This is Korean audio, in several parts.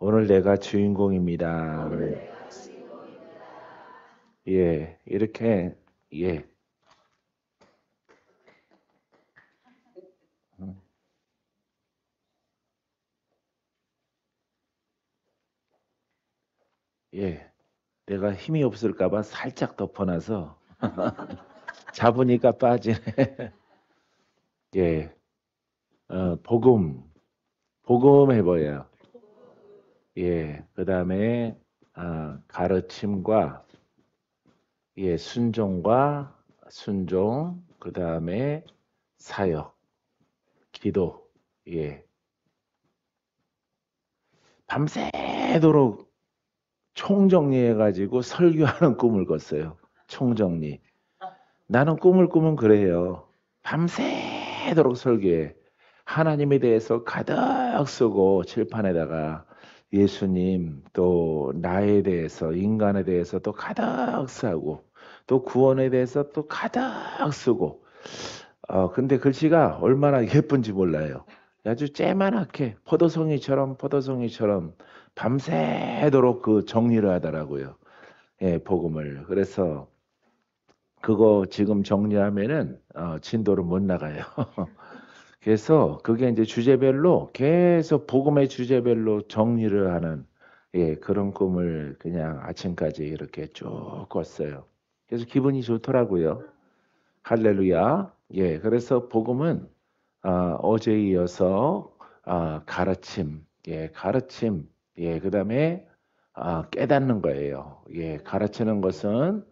오늘 내가 주인공입니다. 예, 이렇게, 예, 음, 예. 내가 힘이 없을까봐 살짝 덮어놔서 잡으니까 빠지네. 예, 복음 해봐요. 예, 그 다음에, 가르침과, 예, 순종과 순종, 그 다음에 사역, 기도, 예. 밤새도록 총정리해가지고 설교하는 꿈을 꿨어요. 총정리. 나는 꿈을 꾸면 그래요. 밤새도록 설교해. 하나님에 대해서 가득 쓰고 칠판에다가 예수님 또 나에 대해서 인간에 대해서 또 가득 쓰고 또 구원에 대해서 또 가득 쓰고 근데 글씨가 얼마나 예쁜지 몰라요. 아주 쬐만하게 포도송이처럼 밤새도록 그 정리를 하더라고요. 예, 복음을. 그래서 그거 지금 정리하면은 진도를 못 나가요. 그래서 그게 이제 주제별로 계속 복음의 주제별로 정리를 하는 예, 그런 꿈을 그냥 아침까지 이렇게 쭉 꿨어요. 그래서 기분이 좋더라고요. 할렐루야. 예, 그래서 복음은 어제에 이어서 가르침, 예, 그다음에 깨닫는 거예요. 예, 가르치는 것은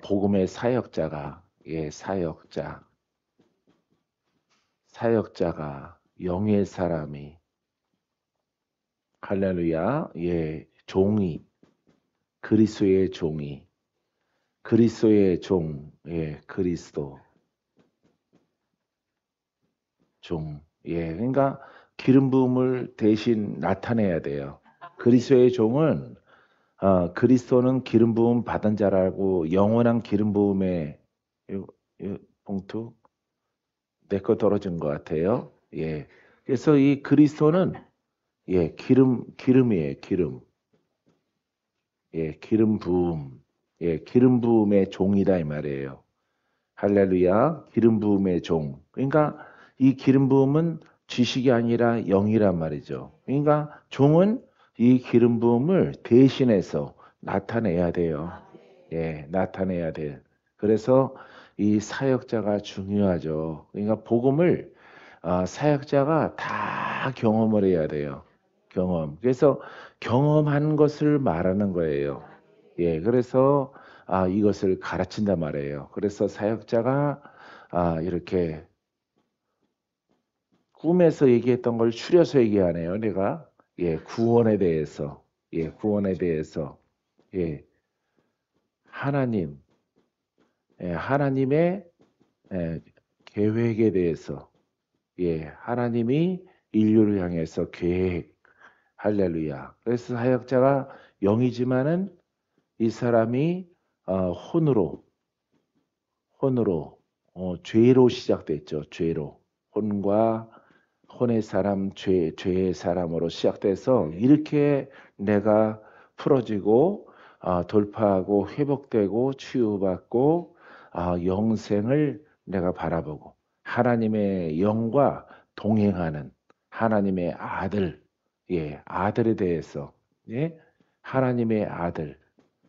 복음의 사역자가 예, 사역자가 영의 사람이 할렐루야. 예, 그리스도의 종, 예, 그리스도 종. 예, 그러니까 기름 부음을 대신 나타내야 돼요. 그리스도의 종은 그리스도는 기름 부음 받은 자라고 영원한 기름 부음에 요, 봉투 내 거 떨어진 것 같아요. 예. 그래서 이 그리스도는 예, 기름이에요. 기름. 예, 기름 부음. 예, 기름 부음의 종이다 이 말이에요. 할렐루야. 기름 부음의 종. 그러니까 이 기름 부음은 지식이 아니라 영이란 말이죠. 그러니까 종은 이 기름 부음을 대신해서 나타내야 돼요. 예, 나타내야 돼. 그래서 이 사역자가 중요하죠. 그러니까 복음을 사역자가 다 경험을 해야 돼요. 경험. 그래서 경험한 것을 말하는 거예요. 예, 그래서 이것을 가르친단 말이에요. 그래서 사역자가 이렇게 꿈에서 얘기했던 걸 추려서 얘기하네요. 내가 예, 구원에 대해서 예, 구원에 대해서 예, 하나님 하나님의 예, 계획에 대해서 예, 하나님이 인류를 향해서 계획 할렐루야. 그래서 사역자가 영이지만은 이 사람이 혼으로 죄로 시작됐죠. 죄로 혼과 혼의 사람 죄의 사람으로 시작돼서 이렇게 내가 풀어지고 돌파하고 회복되고 치유받고 영생을 내가 바라보고 하나님의 영과 동행하는 하나님의 아들 예 아들에 대해서 예 하나님의 아들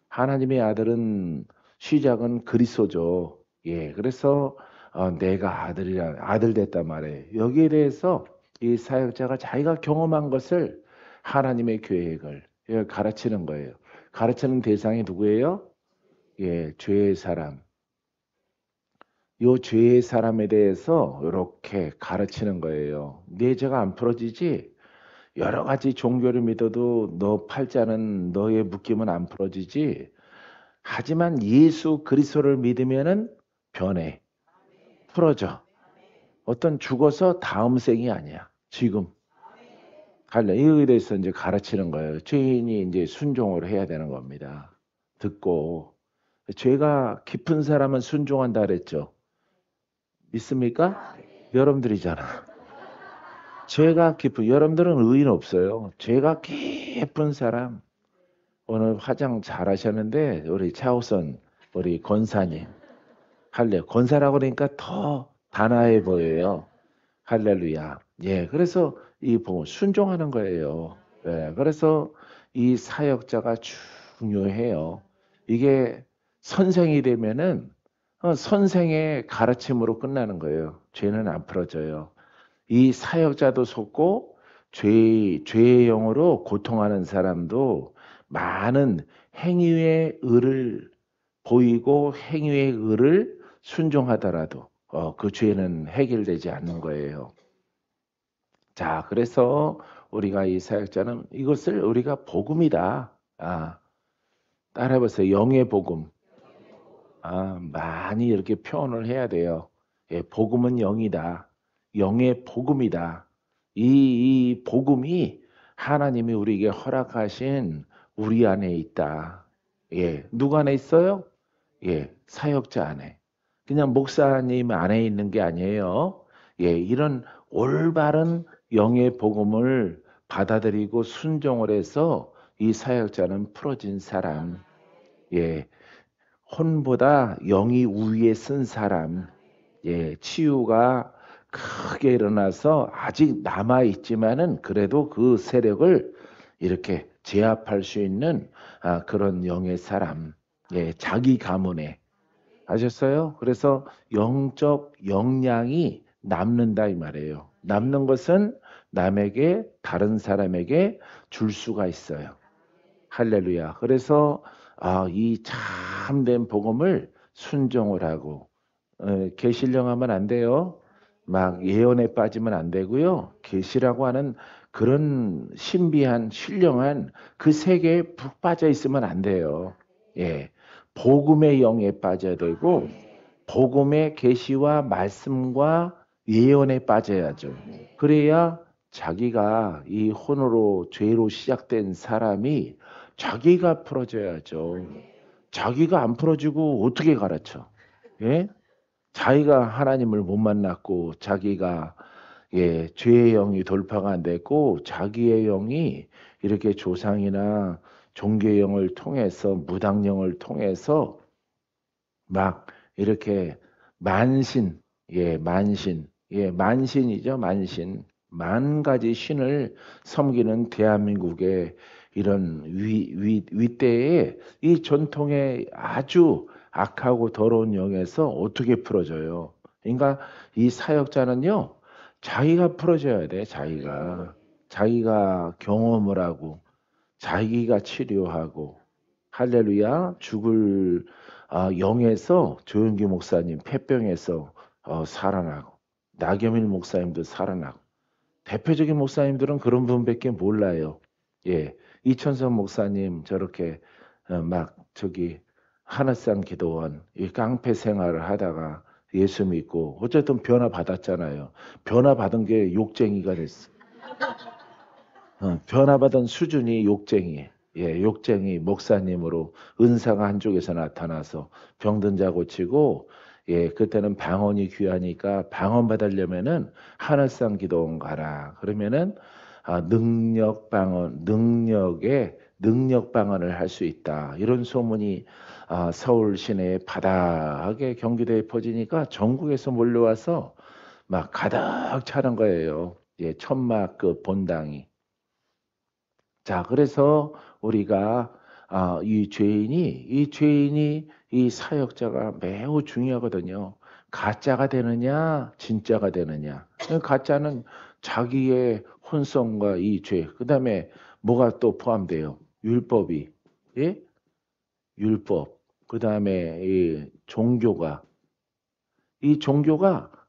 하나님의 아들은 시작은 그리스도죠. 예, 그래서 내가 아들 됐단 말이에요. 여기에 대해서 이 사역자가 자기가 경험한 것을 하나님의 계획을 예, 가르치는 거예요. 가르치는 대상이 누구예요? 예, 죄의 사람. 요 죄의 사람에 대해서 이렇게 가르치는 거예요. 내 죄가 안 풀어지지? 여러 가지 종교를 믿어도 너 팔자는 너의 묶임은 안 풀어지지? 하지만 예수 그리스도를 믿으면은 변해, 풀어져. 어떤 죽어서 다음 생이 아니야. 지금. 갈래. 이거에 대해서 이제 가르치는 거예요. 죄인이 이제 순종을 해야 되는 겁니다. 듣고. 죄가 깊은 사람은 순종한다 그랬죠. 믿습니까? 여러분들이잖아. 죄가 깊은, 여러분들은 의인 없어요. 죄가 깊 예쁜 사람. 오늘 화장 잘하셨는데 우리 차우선 우리 권사님 할래 권사라고 그러니까 더 단아해 보여요. 할렐루야. 예, 그래서 이 순종하는 거예요. 예, 그래서 이 사역자가 중요해요. 이게 선생이 되면은 선생의 가르침으로 끝나는 거예요. 죄는 안 풀어져요. 이 사역자도 속고 죄의 영으로 고통하는 사람도 많은 행위의 의를 보이고 행위의 의를 순종하더라도 그 죄는 해결되지 않는 거예요. 자, 그래서 우리가 이 사역자는 이것을 우리가 복음이다. 따라해보세요. 영의 복음. 많이 이렇게 표현을 해야 돼요. 예, 복음은 영이다. 영의 복음이다. 이 복음이 하나님이 우리에게 허락하신 우리 안에 있다. 예, 누구 안에 있어요? 예, 사역자 안에. 그냥 목사님 안에 있는 게 아니에요. 예, 이런 올바른 영의 복음을 받아들이고 순종을 해서 이 사역자는 풀어진 사람. 예, 혼보다 영이 우위에 쓴 사람. 예, 치유가 크게 일어나서 아직 남아 있지만은 그래도 그 세력을 이렇게 제압할 수 있는 그런 영의 사람. 예, 자기 가문에 아셨어요? 그래서 영적 역량이 남는다 이 말이에요. 남는 것은 남에게 다른 사람에게 줄 수가 있어요. 할렐루야. 그래서 이 참된 복음을 순종을 하고 계시령하면 안 돼요. 막 예언에 빠지면 안 되고요. 계시라고 하는 그런 신비한 신령한 그 세계에 푹 빠져 있으면 안 돼요. 예. 복음의 영에 빠져야 되고 복음의 계시와 말씀과 예언에 빠져야죠. 그래야 자기가 이 혼으로 죄로 시작된 사람이 자기가 풀어줘야죠. 자기가 안 풀어주고 어떻게 가르쳐? 예? 자기가 하나님을 못 만났고 자기가 죄의 영이 돌파가 안 됐고 자기의 영이 이렇게 조상이나 종교의 영을 통해서 무당령을 통해서 막 이렇게 만신, 만신이죠, 만신. 만 가지 신을 섬기는 대한민국의 이런 위대의 이 전통의 아주 악하고 더러운 영에서 어떻게 풀어져요? 그러니까 이 사역자는요, 자기가 풀어줘야 돼, 자기가. 자기가 경험을 하고, 자기가 치료하고, 할렐루야, 죽을 영에서 조영기 목사님 폐병에서 살아나고, 나경일 목사님도 살아나고, 대표적인 목사님들은 그런 분밖에 몰라요. 예, 이천성 목사님 저렇게 막 저기 하늘산 기도원 이 깡패 생활을 하다가 예수 믿고 어쨌든 변화 받았잖아요. 변화 받은 게 욕쟁이가 됐어. 변화 받은 수준이 욕쟁이. 예, 욕쟁이 목사님으로 은사가 한쪽에서 나타나서 병든 자 고치고 예, 그때는 방언이 귀하니까 방언 받으려면은 하늘산 기도원 가라. 그러면은 능력 방언, 능력 방언을 할 수 있다. 이런 소문이 서울 시내 바닥에 경기도에 퍼지니까 전국에서 몰려와서 막 가득 차는 거예요. 예, 천막급 본당이. 자, 그래서 우리가 이 죄인이 이 사역자가 매우 중요하거든요. 가짜가 되느냐, 진짜가 되느냐. 가짜는 자기의 혼성과 이 죄, 그 다음에 뭐가 또 포함돼요? 율법이, 예? 율법, 그 다음에 이 종교가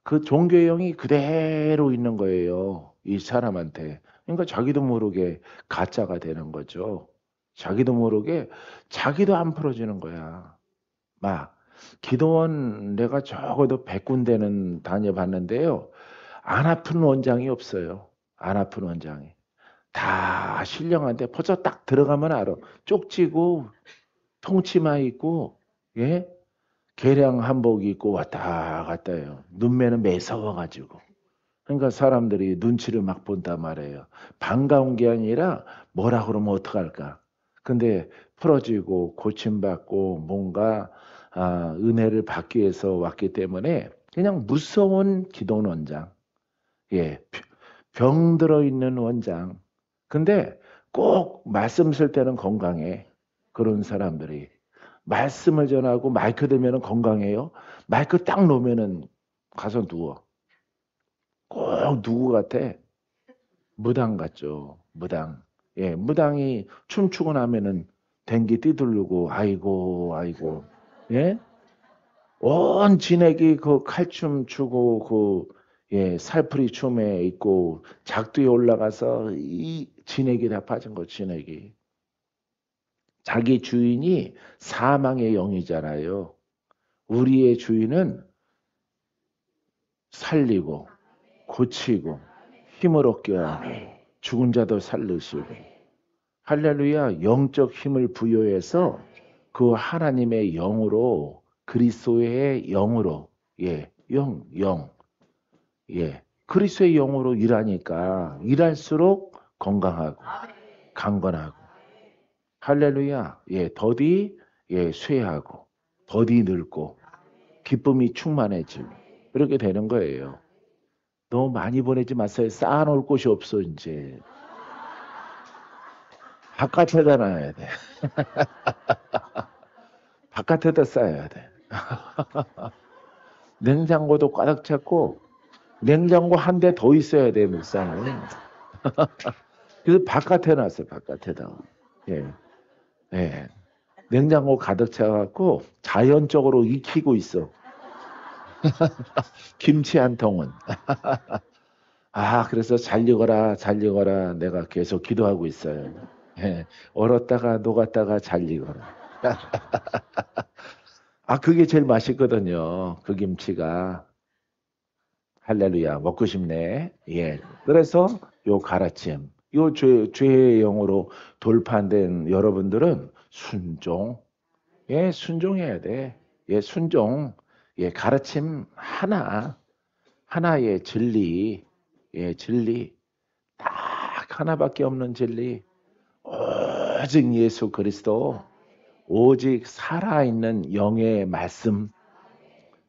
그 종교의 영이 그대로 있는 거예요. 이 사람한테. 그러니까 자기도 모르게 가짜가 되는 거죠. 자기도 모르게 자기도 안 풀어지는 거야. 막 기도원 내가 적어도 100군데는 다녀봤는데요. 안 아픈 원장이 없어요. 안 아픈 원장이. 다 신령한데 벌써 딱 들어가면 알아. 쪽지고 통치마 있고 예? 개량 한복 입고 왔다 갔다 해요. 눈매는 매서워가지고. 그러니까 사람들이 눈치를 막 본단 말이에요. 반가운 게 아니라 뭐라 그러면 어떡할까. 근데 풀어지고 고침받고 뭔가 은혜를 받기 위해서 왔기 때문에 그냥 무서운 기도원 원장. 예, 병들어 있는 원장. 근데 꼭 말씀 쓸 때는 건강해. 그런 사람들이. 말씀을 전하고 마이크 들면은 건강해요. 마이크 딱 놓으면은 가서 누워. 꼭 누구 같아? 무당 같죠. 무당. 예, 무당이 춤추고 나면은 댕기 띠두르고 아이고 아이고. 예? 온 진액이 그 칼춤 추고 살풀이 춤에 있고 작두에 올라가서 이 진액이 다 빠진 거 진액이. 자기 주인이 사망의 영이잖아요. 우리의 주인은 살리고 고치고 힘을 얻게 하고 죽은 자도 살리시고 할렐루야 영적 힘을 부여해서 그 하나님의 영으로 그리스도의 영으로 영 그리스도의 영으로 일하니까 일할수록 건강하고 강건하고 할렐루야 더디 쇠하고 더디 늙고 기쁨이 충만해지고 그렇게 되는 거예요. 너무 많이 보내지 마세요. 쌓아놓을 곳이 없어 이제. 바깥에다 놔야 돼. 바깥에다 쌓아야 돼. 냉장고도 꽉 찼고 냉장고 한 대 더 있어야 돼 묵상은. 그래서 바깥에 놨어요. 바깥에다. 예, 예. 냉장고 가득 차갖고 자연적으로 익히고 있어. 김치 한 통은. 그래서 잘 익어라, 잘 익어라. 내가 계속 기도하고 있어요. 예, 얼었다가 녹았다가 잘 익어라. 그게 제일 맛있거든요. 그 김치가. 할렐루야. 먹고 싶네. 예. 그래서 요 가르침, 요 죄의 영으로 돌판된 여러분들은 순종. 예, 순종해야 돼. 예, 순종. 예, 가르침 하나의 진리. 예, 진리. 딱 하나밖에 없는 진리. 오직 예수 그리스도. 오직 살아있는 영의 말씀.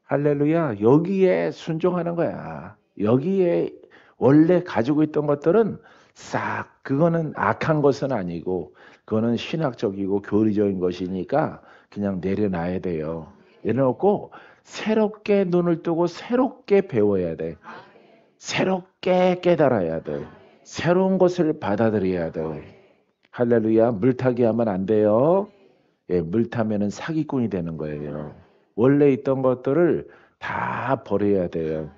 할렐루야. 여기에 순종하는 거야. 여기에 원래 가지고 있던 것들은 싹 그거는 악한 것은 아니고 그거는 신학적이고 교리적인 것이니까 그냥 내려놔야 돼요. 내려놓고 새롭게 눈을 뜨고 새롭게 배워야 돼. 새롭게 깨달아야 돼. 새로운 것을 받아들여야 돼. 할렐루야. 물타기 하면 안 돼요. 예, 물 타면은 사기꾼이 되는 거예요. 원래 있던 것들을 다 버려야 돼요.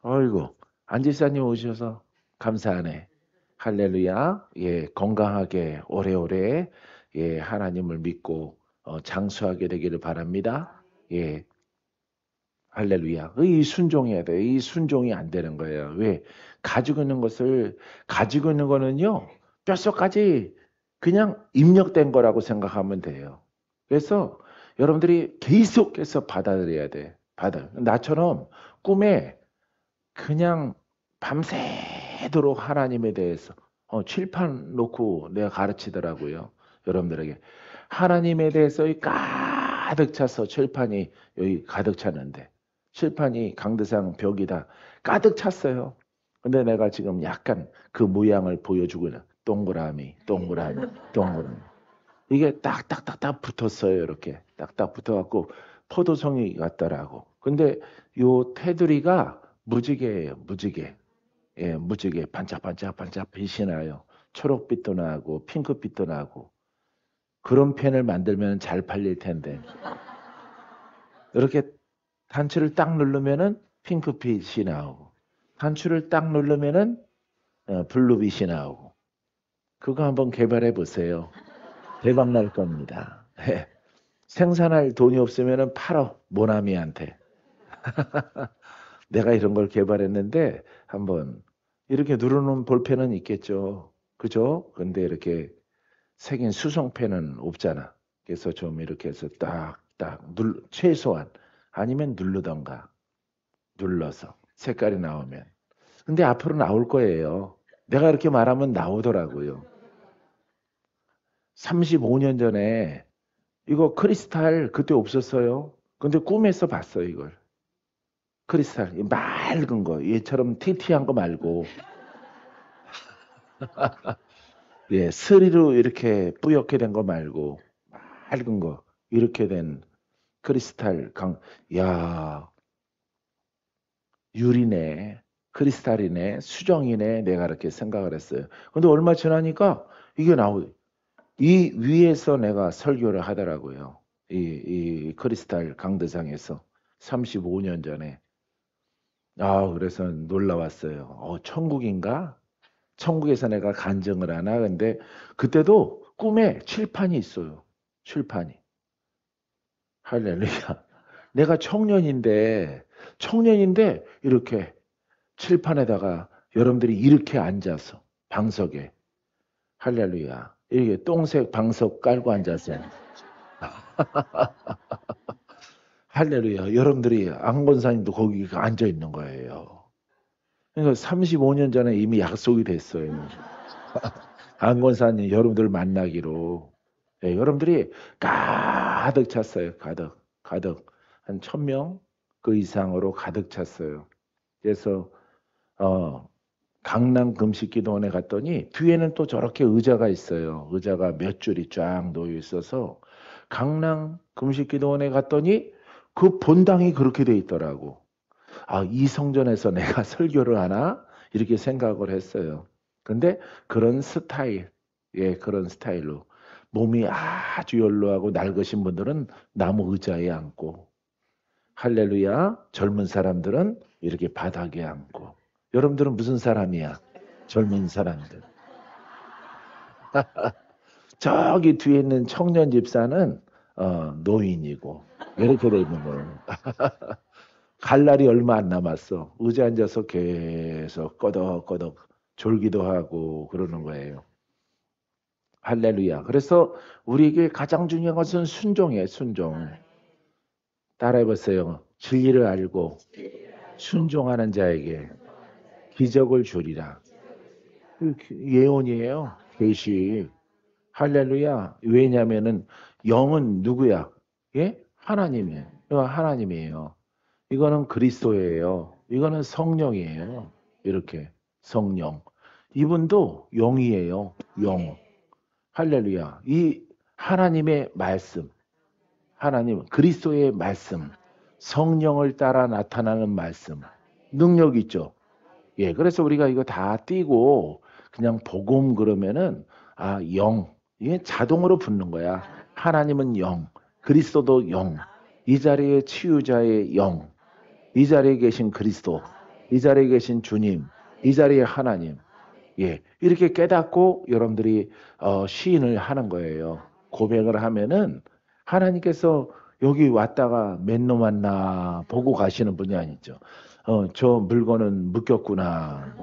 아이고, 안지사님 오셔서 감사하네. 할렐루야. 예, 건강하게 오래오래 하나님을 믿고 장수하게 되기를 바랍니다. 예, 할렐루야. 이 순종해야 돼요. 이 순종이 안 되는 거예요. 왜? 가지고 있는 거는요. 뼛속까지 그냥 입력된 거라고 생각하면 돼요. 그래서 여러분들이 계속해서 받아들여야 돼. 나처럼 꿈에 그냥 밤새도록 하나님에 대해서 칠판 놓고 내가 가르치더라고요. 여러분들에게. 하나님에 대해서 가득 차서 칠판이 여기 가득 찼는데 칠판이 강대상 벽이다 가득 찼어요. 근데 내가 지금 약간 그 모양을 보여주고 있는 동그라미. 이게 딱딱딱딱 붙었어요. 이렇게 딱딱 붙어갖고 포도송이 같더라고. 근데 요 테두리가 무지개예요. 무지개. 예, 무지개 반짝반짝 빛이 나요. 초록빛도 나고 핑크빛도 나고. 그런 펜을 만들면 잘 팔릴 텐데. 이렇게 단추를 딱 누르면은 핑크빛이 나오고 단추를 딱 누르면은 블루빛이 나오고. 그거 한번 개발해 보세요. 대박 날 겁니다. 예. 생산할 돈이 없으면은 팔어 모나미한테. 내가 이런 걸 개발했는데 한번 이렇게 누르는 볼펜은 있겠죠. 그죠? 근데 이렇게 색인 수성펜은 없잖아. 그래서 좀 이렇게 해서 딱딱 최소한 아니면 누르던가 눌러서 색깔이 나오면 근데 앞으로 나올 거예요. 내가 이렇게 말하면 나오더라고요. 35년 전에 이거 크리스탈 그때 없었어요. 근데 꿈에서 봤어요, 이걸. 크리스탈 이 맑은 거, 얘처럼 티티한 거 말고, 예, 스리로 이렇게 뿌옇게 된 거 말고 맑은 거 이렇게 된 크리스탈 야, 유리네, 크리스탈이네, 수정이네, 내가 이렇게 생각을 했어요. 근데 얼마 지나니까 이게 이 위에서 내가 설교를 하더라고요. 이 크리스탈 강대상에서 35년 전에. 그래서 놀라웠어요. 천국인가? 천국에서 내가 간증을 하나? 근데 그때도 꿈에 칠판이 있어요. 칠판이. 할렐루야. 내가 청년인데 이렇게 칠판에다가 여러분들이 이렇게 앉아서 방석에 할렐루야. 이렇게 똥색 방석 깔고 앉아서 할렐루야. 여러분들이 안건사님도 거기 앉아 있는 거예요. 그러니까 35년 전에 이미 약속이 됐어요. 안건사님 여러분들 만나기로. 네, 여러분들이 가득 찼어요. 가득. 한 1,000명 그 이상으로 가득 찼어요. 그래서 강남 금식기도원에 갔더니 뒤에는 또 저렇게 의자가 있어요. 의자가 몇 줄이 쫙 놓여 있어서 강남 금식기도원에 갔더니 그 본당이 그렇게 돼 있더라고. 이 성전에서 내가 설교를 하나? 이렇게 생각을 했어요. 근데 그런 스타일, 예, 그런 스타일로 몸이 아주 연로하고 낡으신 분들은 나무 의자에 앉고 할렐루야, 젊은 사람들은 이렇게 바닥에 앉고 여러분들은 무슨 사람이야? 젊은 사람들. 저기 뒤에 있는 청년 집사는 노인이고 이렇게 돼 있는 거예요. 갈 날이 얼마 안 남았어. 의자 앉아서 계속 꺼덕꺼덕 졸기도 하고 그러는 거예요. 할렐루야. 그래서 우리에게 가장 중요한 것은 순종이에요. 순종. 따라해보세요. 진리를 알고 순종하는 자에게 기적을 주리라. 예언이에요. 계시. 할렐루야. 왜냐면은 영은 누구야? 예? 하나님이에요. 이거 하나님이에요. 이거는 그리스도예요. 이거는 성령이에요. 이렇게 성령. 이분도 영이에요. 영. 할렐루야. 이 하나님의 말씀, 하나님 그리스도의 말씀, 성령을 따라 나타나는 말씀, 능력 있죠. 예, 그래서 우리가 이거 다 띄고 그냥 복음 그러면은 영. 이게 자동으로 붙는 거야. 하나님은 영, 그리스도도 영. 이 자리에 치유자의 영, 이 자리에 계신 그리스도, 이 자리에 계신 주님, 이 자리에 하나님. 예, 이렇게 깨닫고 여러분들이 시인을 하는 거예요. 고백을 하면은 하나님께서 여기 왔다가 맨 놈 왔나 보고 가시는 분이 아니죠. 저 물건은 묶였구나.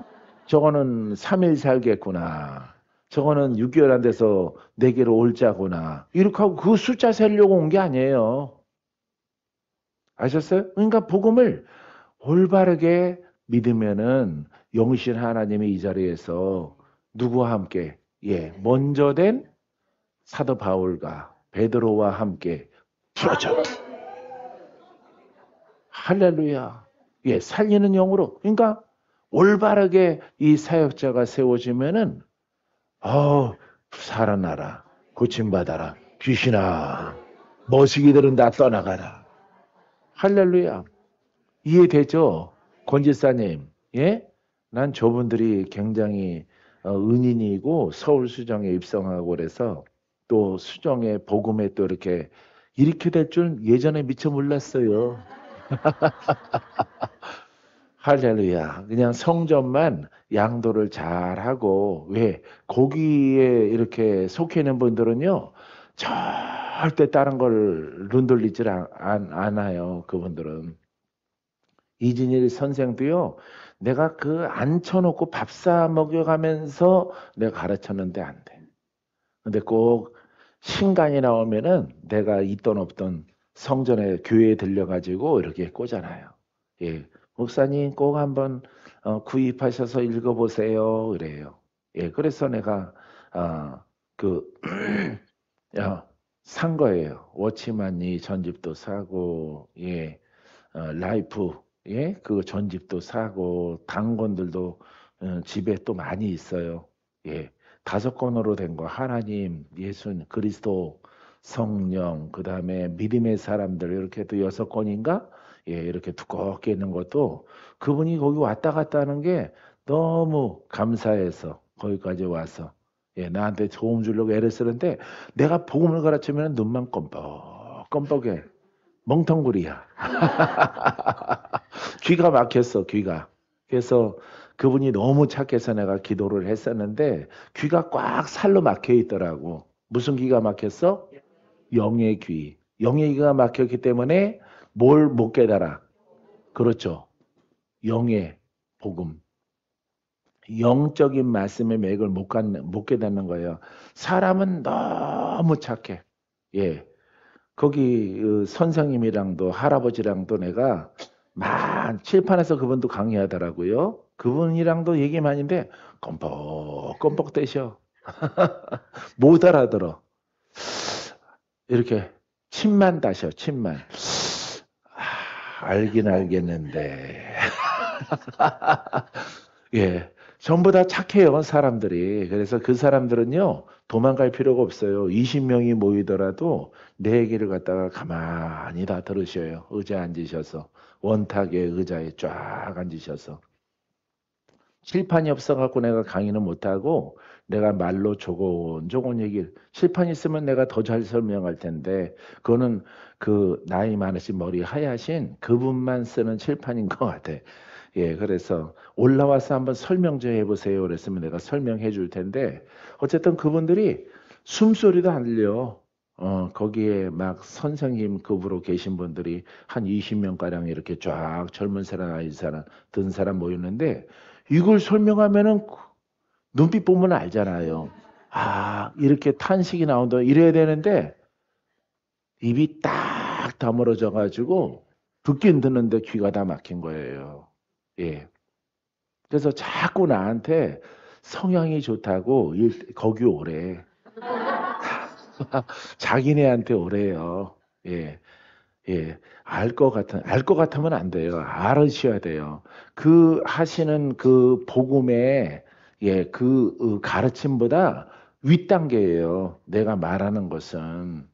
저거는 3일 살겠구나. 저거는 6개월 안 돼서 내게로 올자구나. 이렇게 하고 그 숫자 세려고 온 게 아니에요. 아셨어요? 그러니까 복음을 올바르게 믿으면은 영신 하나님이 이 자리에서 누구와 함께 먼저 된 사도 바울과 베드로와 함께 풀어져. 할렐루야. 살리는 영으로. 그러니까 올바르게 이 사역자가 세워지면은 살아나라. 고침받아라. 귀신아. 머시기들은 다 떠나가라. 할렐루야. 이해되죠? 권지사님. 예? 난 저분들이 굉장히 은인이고 서울 수정에 입성하고 그래서 또 수정에 복음에 또 이렇게 될 줄 예전에 미처 몰랐어요. 할렐루야. 그냥 성전만 양도를 잘 하고, 왜? 거기에 이렇게 속해 있는 분들은요, 절대 다른 걸 눈돌리질 않아요. 그분들은. 이진일 선생도요, 내가 앉혀놓고 밥 사 먹여가면서 내가 가르쳤는데 안 돼. 근데 꼭 신간이 나오면은 내가 있던 없던 성전에 교회에 들려가지고 이렇게 꽂아놔요. 예. 목사님 꼭 한번 구입하셔서 읽어보세요. 그래요. 예, 그래서 내가 그 산 거예요. 워치만이 전집도 사고, 예, 라이프, 예, 그 전집도 사고, 단권들도 집에 또 많이 있어요. 예, 5권으로 된 거, 하나님, 예수, 그리스도, 성령, 그 다음에 믿음의 사람들, 이렇게 또 6권인가? 예, 이렇게 두껍게 있는 것도 그분이 거기 왔다 갔다 하는 게 너무 감사해서 거기까지 와서 예, 나한테 도움 주려고 애를 쓰는데 내가 복음을 가르치면 눈만 껌뻑껌뻑해. 멍텅구리야. 귀가 막혔어, 귀가. 그래서 그분이 너무 착해서 내가 기도를 했었는데 귀가 꽉 살로 막혀 있더라고. 무슨 귀가 막혔어? 영의 귀. 영의 귀가 막혔기 때문에 뭘 못 깨달아? 그렇죠. 영의 복음. 영적인 말씀의 맥을 못 깨닫는 거예요. 사람은 너무 착해. 예. 거기 선생님이랑도 할아버지랑도 내가 칠판에서 그분도 강의하더라고요. 그분이랑도 얘기 많이 했는데 껌뻑껌뻑 대셔. 못 알아들어. 이렇게 침만 다셔. 침만. 알긴 알겠는데. 예. 전부 다 착해요, 사람들이. 그래서 그 사람들은요, 도망갈 필요가 없어요. 20명이 모이더라도 내 얘기를 갖다가 가만히 다 들으셔요. 의자에 앉으셔서. 원탁에 의자에 쫙 앉으셔서. 칠판이 없어갖고 내가 강의는 못하고 내가 말로 조곤조곤 얘기를, 칠판 있으면 내가 더 잘 설명할 텐데, 그거는 그 나이 많으신 머리 하얗신 그분만 쓰는 칠판인 것 같아. 예, 그래서 올라와서 한번 설명 좀 해보세요. 그랬으면 내가 설명해 줄 텐데, 어쨌든 그분들이 숨소리도 안 들려. 거기에 막 선생님 급으로 계신 분들이 한 20명가량 이렇게 쫙 젊은 사람, 아이 사람, 든 사람 모였는데, 이걸 설명하면은 눈빛 보면 알잖아요. 아, 이렇게 탄식이 나온다. 이래야 되는데, 입이 딱 다물어져 가지고, 듣긴 듣는데 귀가 다 막힌 거예요. 예. 그래서 자꾸 나한테 성향이 좋다고 거기 오래. 자기네한테 오래요. 예, 예. 알 것 같으면 안 돼요. 알으셔야 돼요. 그 하시는 그 복음의 예, 그 가르침보다 윗단계예요. 내가 말하는 것은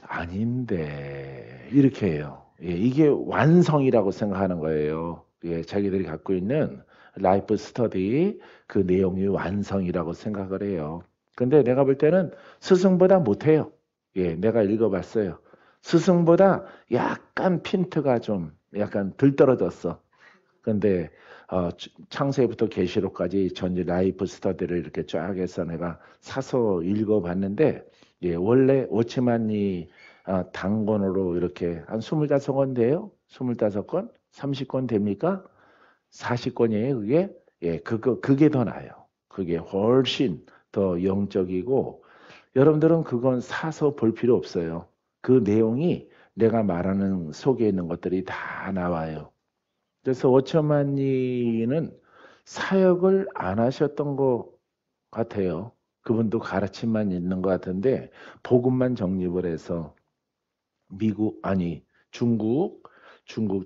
아닌데 이렇게 해요. 예, 이게 완성이라고 생각하는 거예요. 예, 자기들이 갖고 있는 라이프 스터디 그 내용이 완성이라고 생각을 해요. 근데 내가 볼 때는 스승보다 못해요. 예, 내가 읽어봤어요. 스승보다 약간 핀트가 좀 약간 덜 떨어졌어. 근데 창세부터 계시록까지 전체 라이프 스터디를 이렇게 쫙 해서 내가 사서 읽어봤는데 예, 원래 오치만이 단권으로 이렇게 한 25권 돼요? 25권? 30권 됩니까? 40권이에요, 그게? 예, 그게 더 나아요. 그게 훨씬 더 영적이고, 여러분들은 그건 사서 볼 필요 없어요. 그 내용이 내가 말하는 속에 있는 것들이 다 나와요. 그래서 오천만리는 사역을 안 하셨던 것 같아요. 그분도 가르침만 있는 것 같은데, 복음만 정립을 해서 아니 중국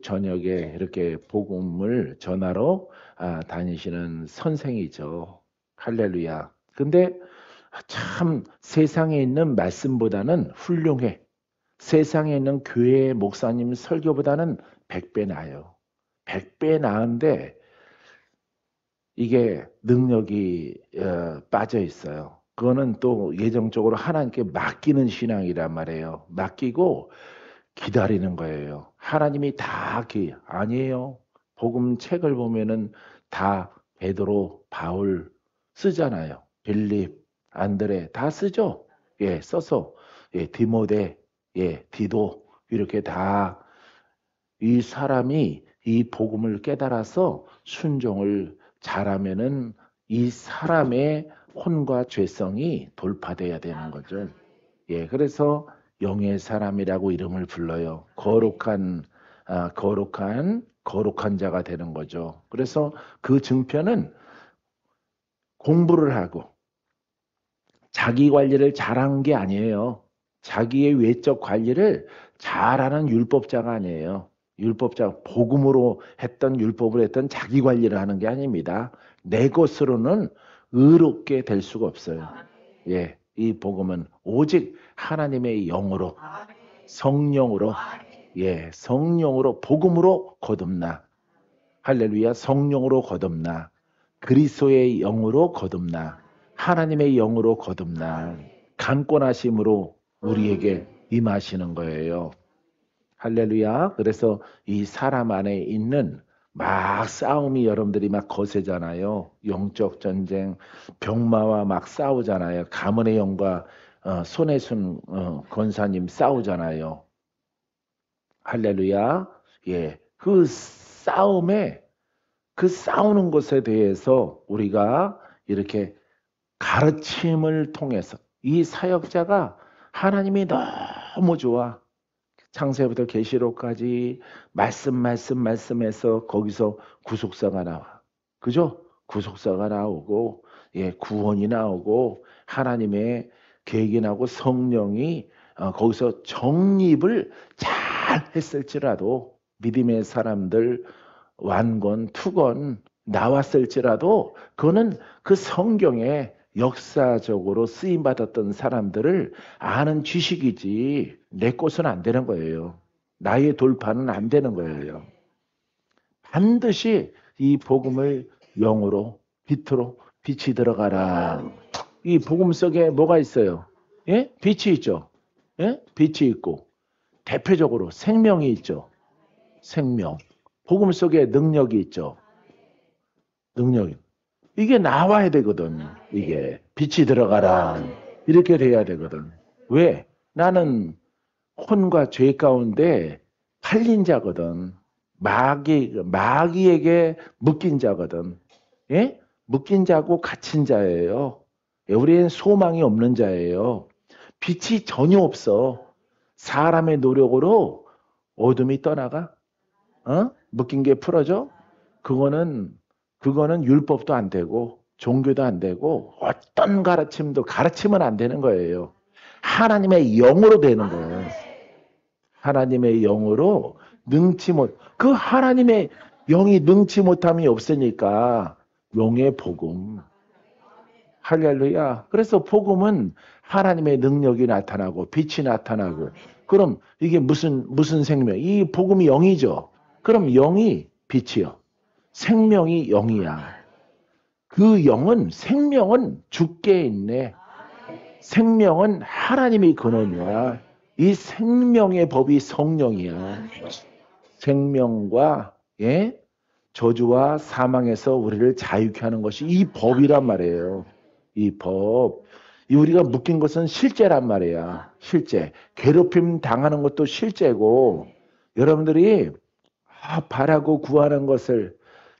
전역에 이렇게 복음을 전하러 다니시는 선생이죠. 할렐루야. 근데 참 세상에 있는 말씀보다는 훌륭해. 세상에 있는 교회 목사님 설교보다는 100배 나아요. 100배 나은데 이게 능력이 빠져 있어요. 그거는 또 예정적으로 하나님께 맡기는 신앙이란 말이에요. 맡기고 기다리는 거예요. 하나님이 아니에요. 복음 책을 보면은 다 베드로, 바울 쓰잖아요. 빌립, 안드레 다 쓰죠. 예, 써서 예, 디모데, 예, 디도 이렇게 다 이 사람이 이 복음을 깨달아서 순종을 잘하면은 이 사람의 혼과 죄성이 돌파돼야 되는 거죠. 예, 그래서 영의 사람이라고 이름을 불러요. 거룩한 거룩한 자가 되는 거죠. 그래서 그 증표는 공부를 하고 자기 관리를 잘한 게 아니에요. 자기의 외적 관리를 잘하는 율법자가 아니에요. 율법자, 복음으로 했던 율법을 했던 자기 관리를 하는 게 아닙니다. 내 것으로는 의롭게 될 수가 없어요. 예, 이 복음은 오직 하나님의 영으로, 성령으로, 예, 성령으로, 복음으로 거듭나. 할렐루야, 성령으로 거듭나. 그리스도의 영으로 거듭나. 하나님의 영으로 거듭나. 강권하심으로 우리에게 임하시는 거예요. 할렐루야. 그래서 이 사람 안에 있는 막 싸움이 여러분들이 막 거세잖아요. 영적 전쟁, 병마와 막 싸우잖아요. 가문의 영과 손해순 권사님 싸우잖아요. 할렐루야. 예. 그 싸움에 그 싸우는 것에 대해서 우리가 이렇게 가르침을 통해서 이 사역자가 하나님이 너무 좋아. 창세부터 계시록까지 말씀해서 거기서 구속사가 나와. 그죠? 구속사가 나오고 예, 구원이 나오고 하나님의 계획이 나오고 성령이 거기서 정립을 잘 했을지라도 믿음의 사람들 완건, 투건 나왔을지라도 그거는 그 성경에 역사적으로 쓰임받았던 사람들을 아는 지식이지 내 것은 안 되는 거예요. 나의 돌파는 안 되는 거예요. 반드시 이 복음을 영으로 빛으로 빛이 들어가라. 이 복음 속에 뭐가 있어요? 예? 빛이 있죠. 예? 빛이 있고 대표적으로 생명이 있죠. 생명. 복음 속에 능력이 있죠. 능력이. 이게 나와야 되거든. 이게 빛이 들어가라. 이렇게 돼야 되거든. 왜? 나는 혼과 죄 가운데 팔린 자거든. 마귀에게 묶인 자거든. 예? 묶인 자고 갇힌 자예요. 우리는 소망이 없는 자예요. 빛이 전혀 없어. 사람의 노력으로 어둠이 떠나가? 묶인 게 풀어져? 그거는 율법도 안 되고 종교도 안 되고 어떤 가르침은 안 되는 거예요. 하나님의 영으로 되는 거예요. 하나님의 영으로 그 하나님의 영이 능치 못함이 없으니까 용의 복음. 할렐루야. 그래서 복음은 하나님의 능력이 나타나고 빛이 나타나고 그럼 이게 무슨 생명? 이 복음이 영이죠. 그럼 영이 빛이요. 생명이 영이야. 그 영은 생명은 주께 있네. 생명은 하나님의 근원이야. 이 생명의 법이 성령이야. 생명과 예? 저주와 사망에서 우리를 자유케 하는 것이 이 법이란 말이에요. 이 법. 우리가 묶인 것은 실제란 말이야. 실제. 괴롭힘 당하는 것도 실제고 여러분들이 바라고 구하는 것을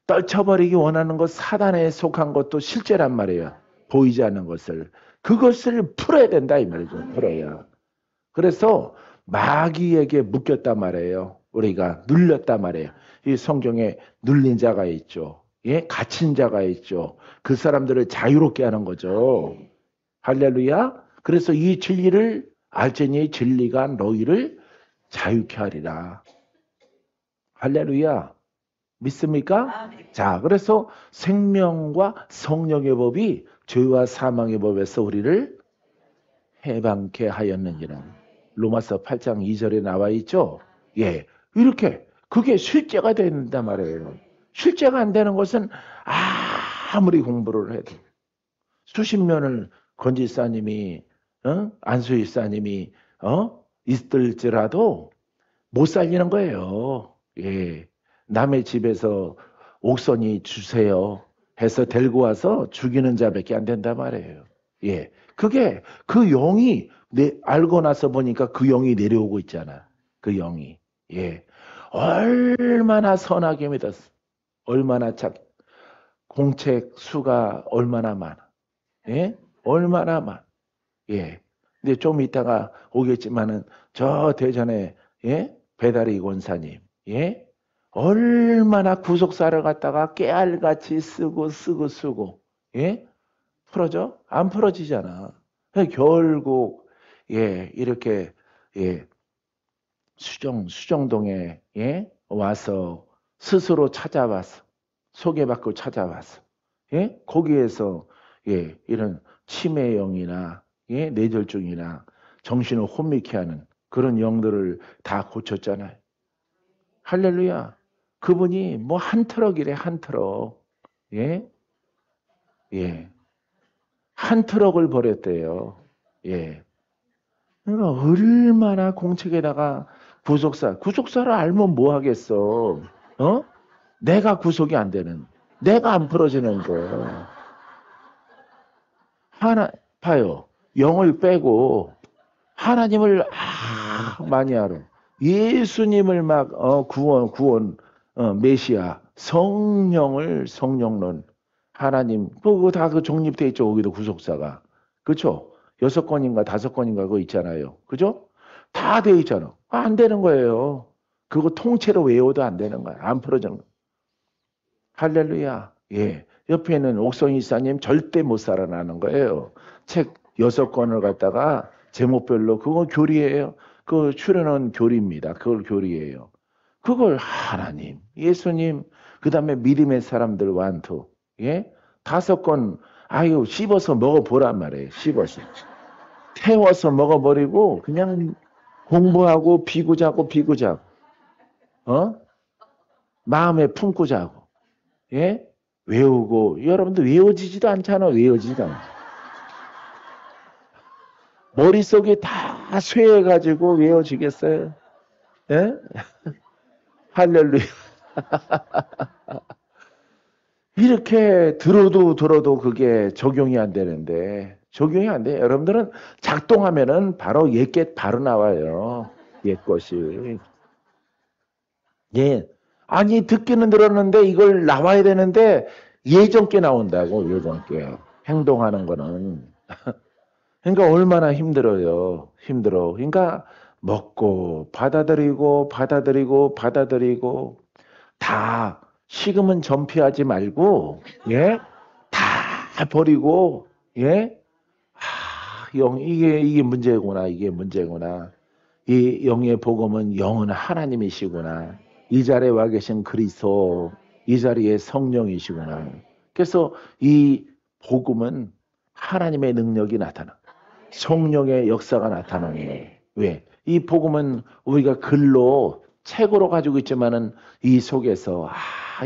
떨쳐버리기 원하는 것 사단에 속한 것도 실제란 말이에요. 보이지 않는 것을. 그것을 풀어야 된다 이 말이죠. 풀어야. 그래서 마귀에게 묶였단 말이에요. 우리가 눌렸단 말이에요. 이 성경에 눌린 자가 있죠. 예? 갇힌 자가 있죠. 그 사람들을 자유롭게 하는 거죠. 할렐루야. 그래서 이 진리를 알지니 진리가 너희를 자유케 하리라. 할렐루야. 믿습니까? 자, 그래서 생명과 성령의 법이 죄와 사망의 법에서 우리를 해방케 하였느니라. 로마서 8장 2절에 나와 있죠? 예. 이렇게 그게 실제가 된단 말이에요. 실제가 안 되는 것은 아무리 공부를 해도 수십 년을 권지사님이 안수일사님이 있을지라도 못 살리는 거예요. 예. 남의 집에서 옥선이 주세요 해서 데리고 와서 죽이는 자밖에 안 된단 말이에요. 예. 그게 그 영이 알고 나서 보니까 그 영이 내려오고 있잖아. 그 영이. 예. 얼마나 선하게 믿었어. 얼마나 공책 수가 얼마나 많아. 예? 얼마나 많아. 예. 근데 좀 이따가 오겠지만은 저 대전에 예? 배다리 권사님. 예? 얼마나 구속사를 갖다가 깨알같이 쓰고, 예? 풀어져? 안 풀어지잖아. 결국, 예, 이렇게, 예, 수정동에, 예, 와서 스스로 찾아봤어. 소개받고 찾아봤어. 예? 거기에서, 예, 이런 치매영이나, 예, 뇌졸중이나 정신을 혼미케 하는 그런 영들을 다 고쳤잖아요. 할렐루야. 그분이 뭐 한 트럭이래, 한 트럭. 예? 예. 한 트럭을 버렸대요. 예. 그러니까 얼마나 공책에다가 구속사를 알면 뭐 하겠어. 어? 내가 구속이 안 되는, 내가 안 풀어지는 거. 봐요. 영을 빼고 하나님을 많이 알아. 예수님을 막, 구원, 메시아, 성령론. 하나님, 그거 다 그 정립돼 있죠. 거기도 구속사가. 그쵸? 6건인가 5건인가 그거 있잖아요. 그죠? 다 돼 있잖아. 안 되는 거예요. 그거 통째로 외워도 안 되는 거야. 안 풀어지는 거야. 할렐루야. 예. 옆에 있는 옥성이 이사님 절대 못 살아나는 거예요. 책 6권을 갖다가 제목별로 그거 교리예요. 그 출연한 교리입니다. 그걸 교리예요. 그걸 하나님, 예수님, 그 다음에 믿음의 사람들 완투. 예? 5권, 아유, 씹어서 먹어보란 말이에요. 씹어서. 태워서 먹어버리고, 그냥 공부하고, 비구자고, 어? 마음에 품고 자고. 예? 외우고, 여러분들 외워지지도 않잖아, 외워지지도 않아. 머릿속에 다 쇠해가지고 외워지겠어요? 예? 할렐루야. 이렇게 들어도 그게 적용이 안 되는데, 적용이 안 돼. 여러분들은 작동하면은 바로 옛게 바로 나와요. 옛 것이. 예. 아니, 듣기는 들었는데 이걸 나와야 되는데 예전 게 나온다고, 예전 게. 행동하는 거는. 그러니까 얼마나 힘들어요. 힘들어. 그러니까 먹고, 받아들이고, 다 식으면 전폐하지 말고, 예? 다 버리고, 예? 이게 문제구나, 이게 문제구나. 이 영의 복음은 영은 하나님이시구나. 이 자리에 와 계신 그리스도, 이 자리에 성령이시구나. 그래서 이 복음은 하나님의 능력이 나타나. 성령의 역사가 나타나는 거예요. 왜? 이 복음은 우리가 글로 책으로 가지고 있지만은 이 속에서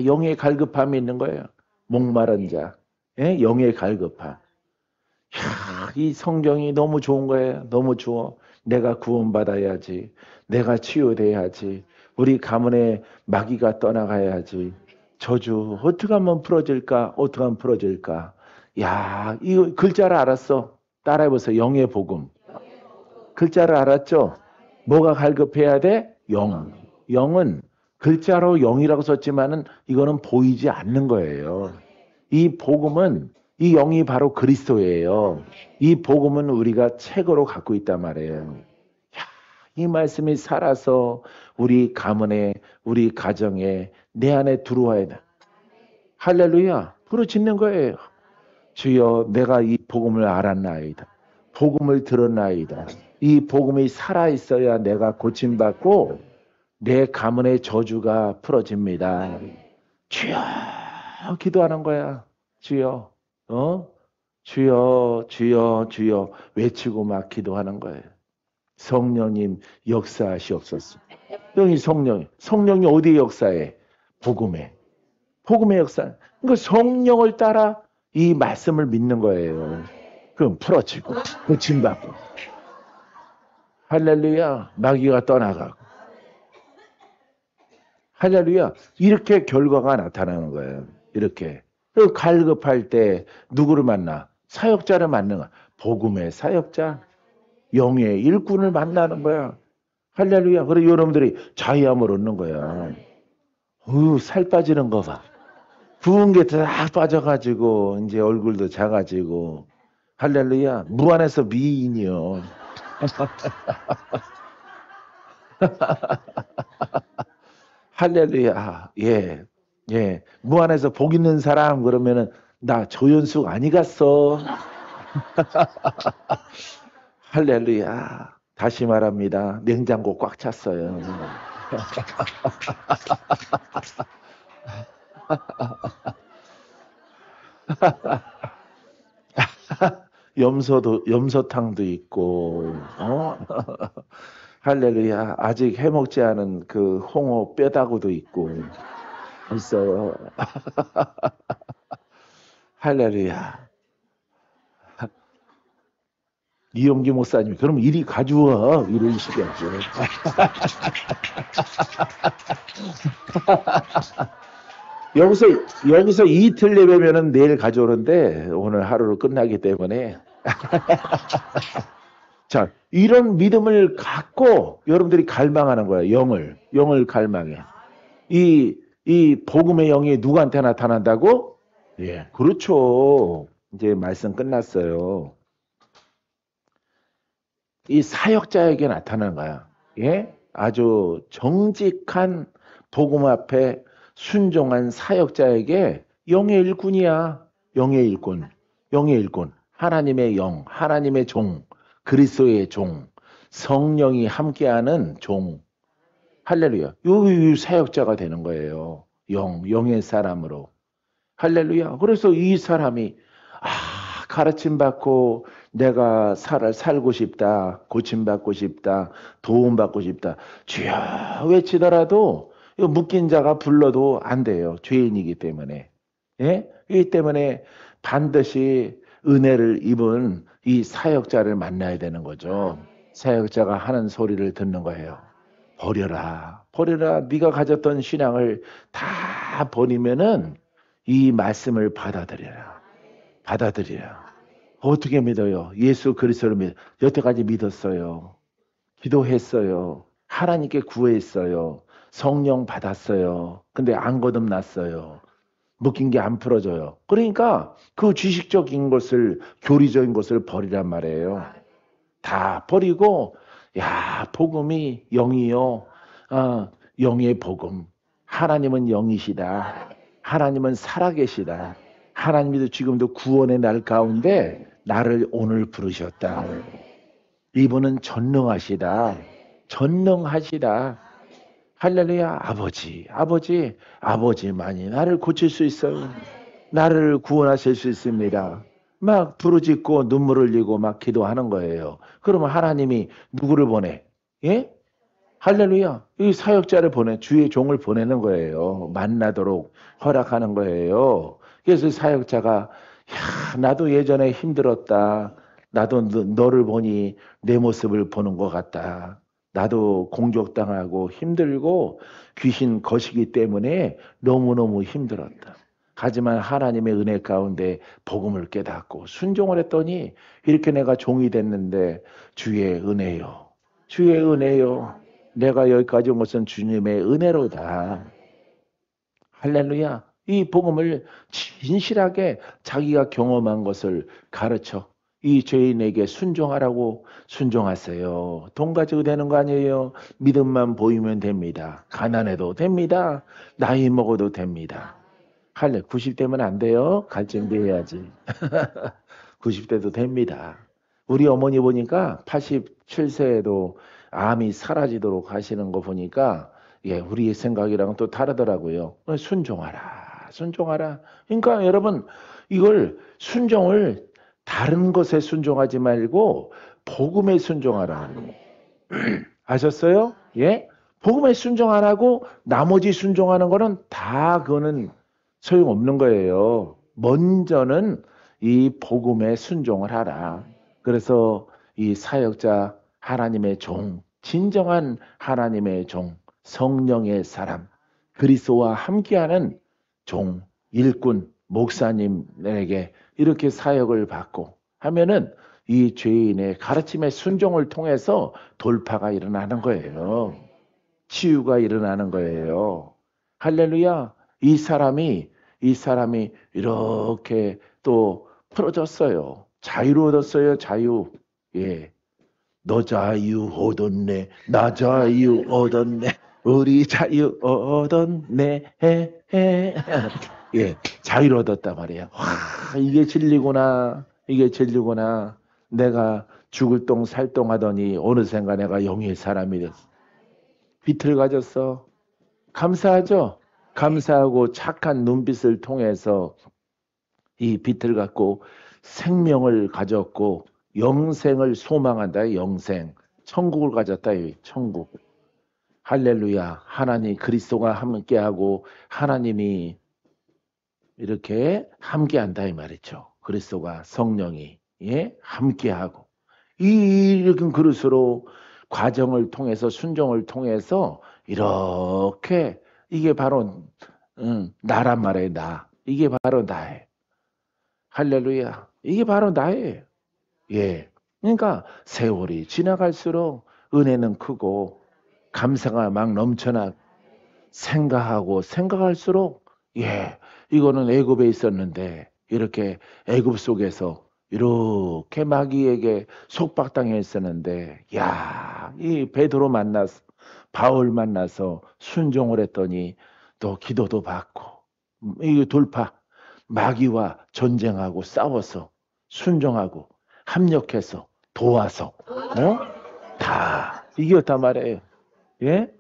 영의 갈급함이 있는 거예요. 목마른 자, 예? 영의 갈급함. 이 성경이 너무 좋은 거예요. 너무 좋아. 내가 구원받아야지. 내가 치유돼야지. 우리 가문의 마귀가 떠나가야지. 저주 어떻게 하면 풀어질까? 어떻게 하면 풀어질까? 야, 이 글자를 알았어. 따라해보세요. 영의 복음. 글자를 알았죠? 뭐가 갈급해야 돼? 영. 영은 글자로 영이라고 썼지만은 이거는 보이지 않는 거예요. 이 복음은 이 영이 바로 그리스도예요. 이 복음은 우리가 책으로 갖고 있단 말이에요. 이 말씀이 살아서 우리 가문에, 우리 가정에, 내 안에 들어와야 돼. 할렐루야. 부르짖는 거예요. 주여, 내가 이 복음을 알았나이다. 복음을 들었나이다. 이 복음이 살아있어야 내가 고침받고 내 가문의 저주가 풀어집니다. 주여, 기도하는 거야. 주여, 주여 외치고 막 기도하는 거예요. 성령님 역사하시옵소서. 여기 성령이 어디에 역사해? 복음의 역사. 그러니까 성령을 따라 이 말씀을 믿는 거예요. 그럼 풀어지고 고침받고 할렐루야, 마귀가 떠나가고 할렐루야, 이렇게 결과가 나타나는 거예요. 이렇게. 그 갈급할 때 누구를 만나? 사역자를 만나는 거야. 복음의 사역자, 영의 일꾼을 만나는 거야. 할렐루야. 그리고 여러분들이 자유함을 얻는 거야. 살 빠지는 거 봐. 부은 게 다 빠져가지고 이제 얼굴도 작아지고. 할렐루야. 무안에서 미인이요. 할렐루야. 예. 예. 무안에서 복 있는 사람 그러면은 나 조연숙 아니갔어. 할렐루야. 다시 말합니다. 냉장고 꽉 찼어요. 염소탕도 있고, 할렐루야. 아직 해먹지 않은 그 홍어 뼈다구도 있고, 있어요. 할렐루야. 이용기 목사님, 그럼 이리 가져와. 이런 식이었죠. 여기서, 여기서 이틀 예배면은 내일 가져오는데, 오늘 하루로 끝나기 때문에. 자, 이런 믿음을 갖고 여러분들이 갈망하는 거예요. 영을 갈망해. 이 복음의 영이 누구한테 나타난다고? 예, 그렇죠. 이제 말씀 끝났어요. 이 사역자에게 나타나는 거야. 예? 아주 정직한 복음 앞에 순종한 사역자에게 영의 일꾼이야. 영의 일꾼. 영의 일꾼. 하나님의 영, 하나님의 종, 그리스도의 종, 성령이 함께하는 종. 할렐루야. 요 사역자가 되는 거예요. 영의 사람으로. 할렐루야. 그래서 이 사람이 가르침 받고 내가 살고 싶다. 고침 받고 싶다. 도움 받고 싶다. 주여 외치더라도 묶인 자가 불러도 안 돼요. 죄인이기 때문에. 예? 이 때문에 반드시 은혜를 입은 이 사역자를 만나야 되는 거죠. 사역자가 하는 소리를 듣는 거예요. 버려라. 버려라. 네가 가졌던 신앙을 다 버리면은 이 말씀을 받아들여라. 받아들여라. 어떻게 믿어요? 예수 그리스도를 여태까지 믿었어요. 기도했어요. 하나님께 구했어요. 성령 받았어요. 근데 안 거듭났어요. 묶인 게 안 풀어져요. 그러니까 그 지식적인 것을, 교리적인 것을 버리란 말이에요. 다 버리고, 야, 복음이 영이요. 영의 복음. 하나님은 영이시다. 하나님은 살아계시다. 하나님도 지금도 구원의 날 가운데 나를 오늘 부르셨다. 이분은 전능하시다. 전능하시다. 할렐루야. 아버지만이 나를 고칠 수 있어요. 나를 구원하실 수 있습니다. 막 부르짖고 눈물 흘리고 막 기도하는 거예요. 그러면 하나님이 누구를 보내? 예? 할렐루야. 이 사역자를 주의 종을 보내는 거예요. 만나도록 허락하는 거예요. 그래서 사역자가 나도 예전에 힘들었다. 나도 너를 보니 내 모습을 보는 것 같다. 나도 공격당하고 힘들고 귀신 거시기 때문에 너무너무 힘들었다. 하지만 하나님의 은혜 가운데 복음을 깨닫고 순종을 했더니 이렇게 내가 종이 됐는데 주의 은혜요. 주의 은혜요. 내가 여기까지 온 것은 주님의 은혜로다. 할렐루야. 이 복음을 진실하게 자기가 경험한 것을 가르쳐 이 죄인에게 순종하라고 순종하세요. 돈 가지고 되는 거 아니에요. 믿음만 보이면 됩니다. 가난해도 됩니다. 나이 먹어도 됩니다. 90대면 안 돼요. 갈 준비해야지. 90대도 됩니다. 우리 어머니 보니까 87세에도 암이 사라지도록 하시는 거 보니까 예, 우리의 생각이랑은 또 다르더라고요. 순종하라. 순종하라. 그러니까 여러분 이걸 순종을 다른 것에 순종하지 말고 복음에 순종하라. 아셨어요? 예? 복음에 순종 안 하고 나머지 순종하는 거는 다 그거는 소용없는 거예요. 먼저는 이 복음에 순종을 하라. 그래서 이 사역자 하나님의 종, 진정한 하나님의 종, 성령의 사람, 그리스도와 함께하는 종, 일꾼, 목사님에게 이렇게 사역을 받고 하면은 이 죄인의 가르침의 순종을 통해서 돌파가 일어나는 거예요. 치유가 일어나는 거예요. 할렐루야. 이 사람이 이렇게 또 풀어졌어요. 자유로 얻었어요. 자유. 예. 너 자유 얻었네. 나 자유 얻었네. 우리 자유 얻었네. 예, 자유를 얻었단 말이야. 와, 이게 진리구나. 이게 진리구나. 내가 죽을 똥 살똥 하더니 어느샌가 내가 영의 사람이 됐어. 빛을 가졌어. 감사하죠? 감사하고 착한 눈빛을 통해서 이 빛을 갖고 생명을 가졌고 영생을 소망한다. 영생. 천국을 가졌다. 천국. 할렐루야. 하나님 그리스도가 함께하고 하나님이 이렇게 함께한다 이 말이죠. 그리스도가 성령이 함께하고 이렇게 그릇으로 과정을 통해서 순종을 통해서 이렇게 이게 바로 나란 말이에요. 나. 이게 바로 나예요. 할렐루야. 이게 바로 나예요. 예. 그러니까 세월이 지나갈수록 은혜는 크고 감사가 막 넘쳐나 생각하고 생각할수록 이거는 애굽에 있었는데 이렇게 애굽 속에서 이렇게 마귀에게 속박당해 있었는데 이 베드로 만나서 바울 만나서 순종을 했더니 또 기도도 받고 이 돌파 마귀와 전쟁하고 싸워서 순종하고 합력해서 도와서 다 이겼단 말이에요. 예?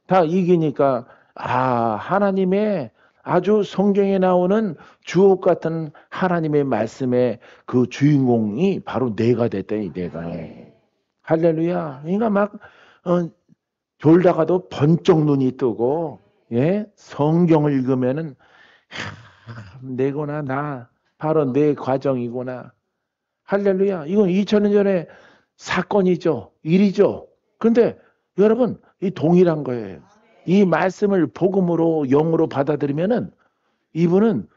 다 이기니까 하나님의 아주 성경에 나오는 주옥 같은 하나님의 말씀의 그 주인공이 바로 내가 됐다니 내가. 할렐루야. 그러니까 막 졸다가도 번쩍 눈이 뜨고 성경을 읽으면은 내구나 나 바로 내 과정이구나. 할렐루야. 이건 2000년 전에 사건이죠. 일이죠. 근데 여러분 이 동일한 거예요. 이 말씀을 복음으로 영으로 받아들이면은 이분은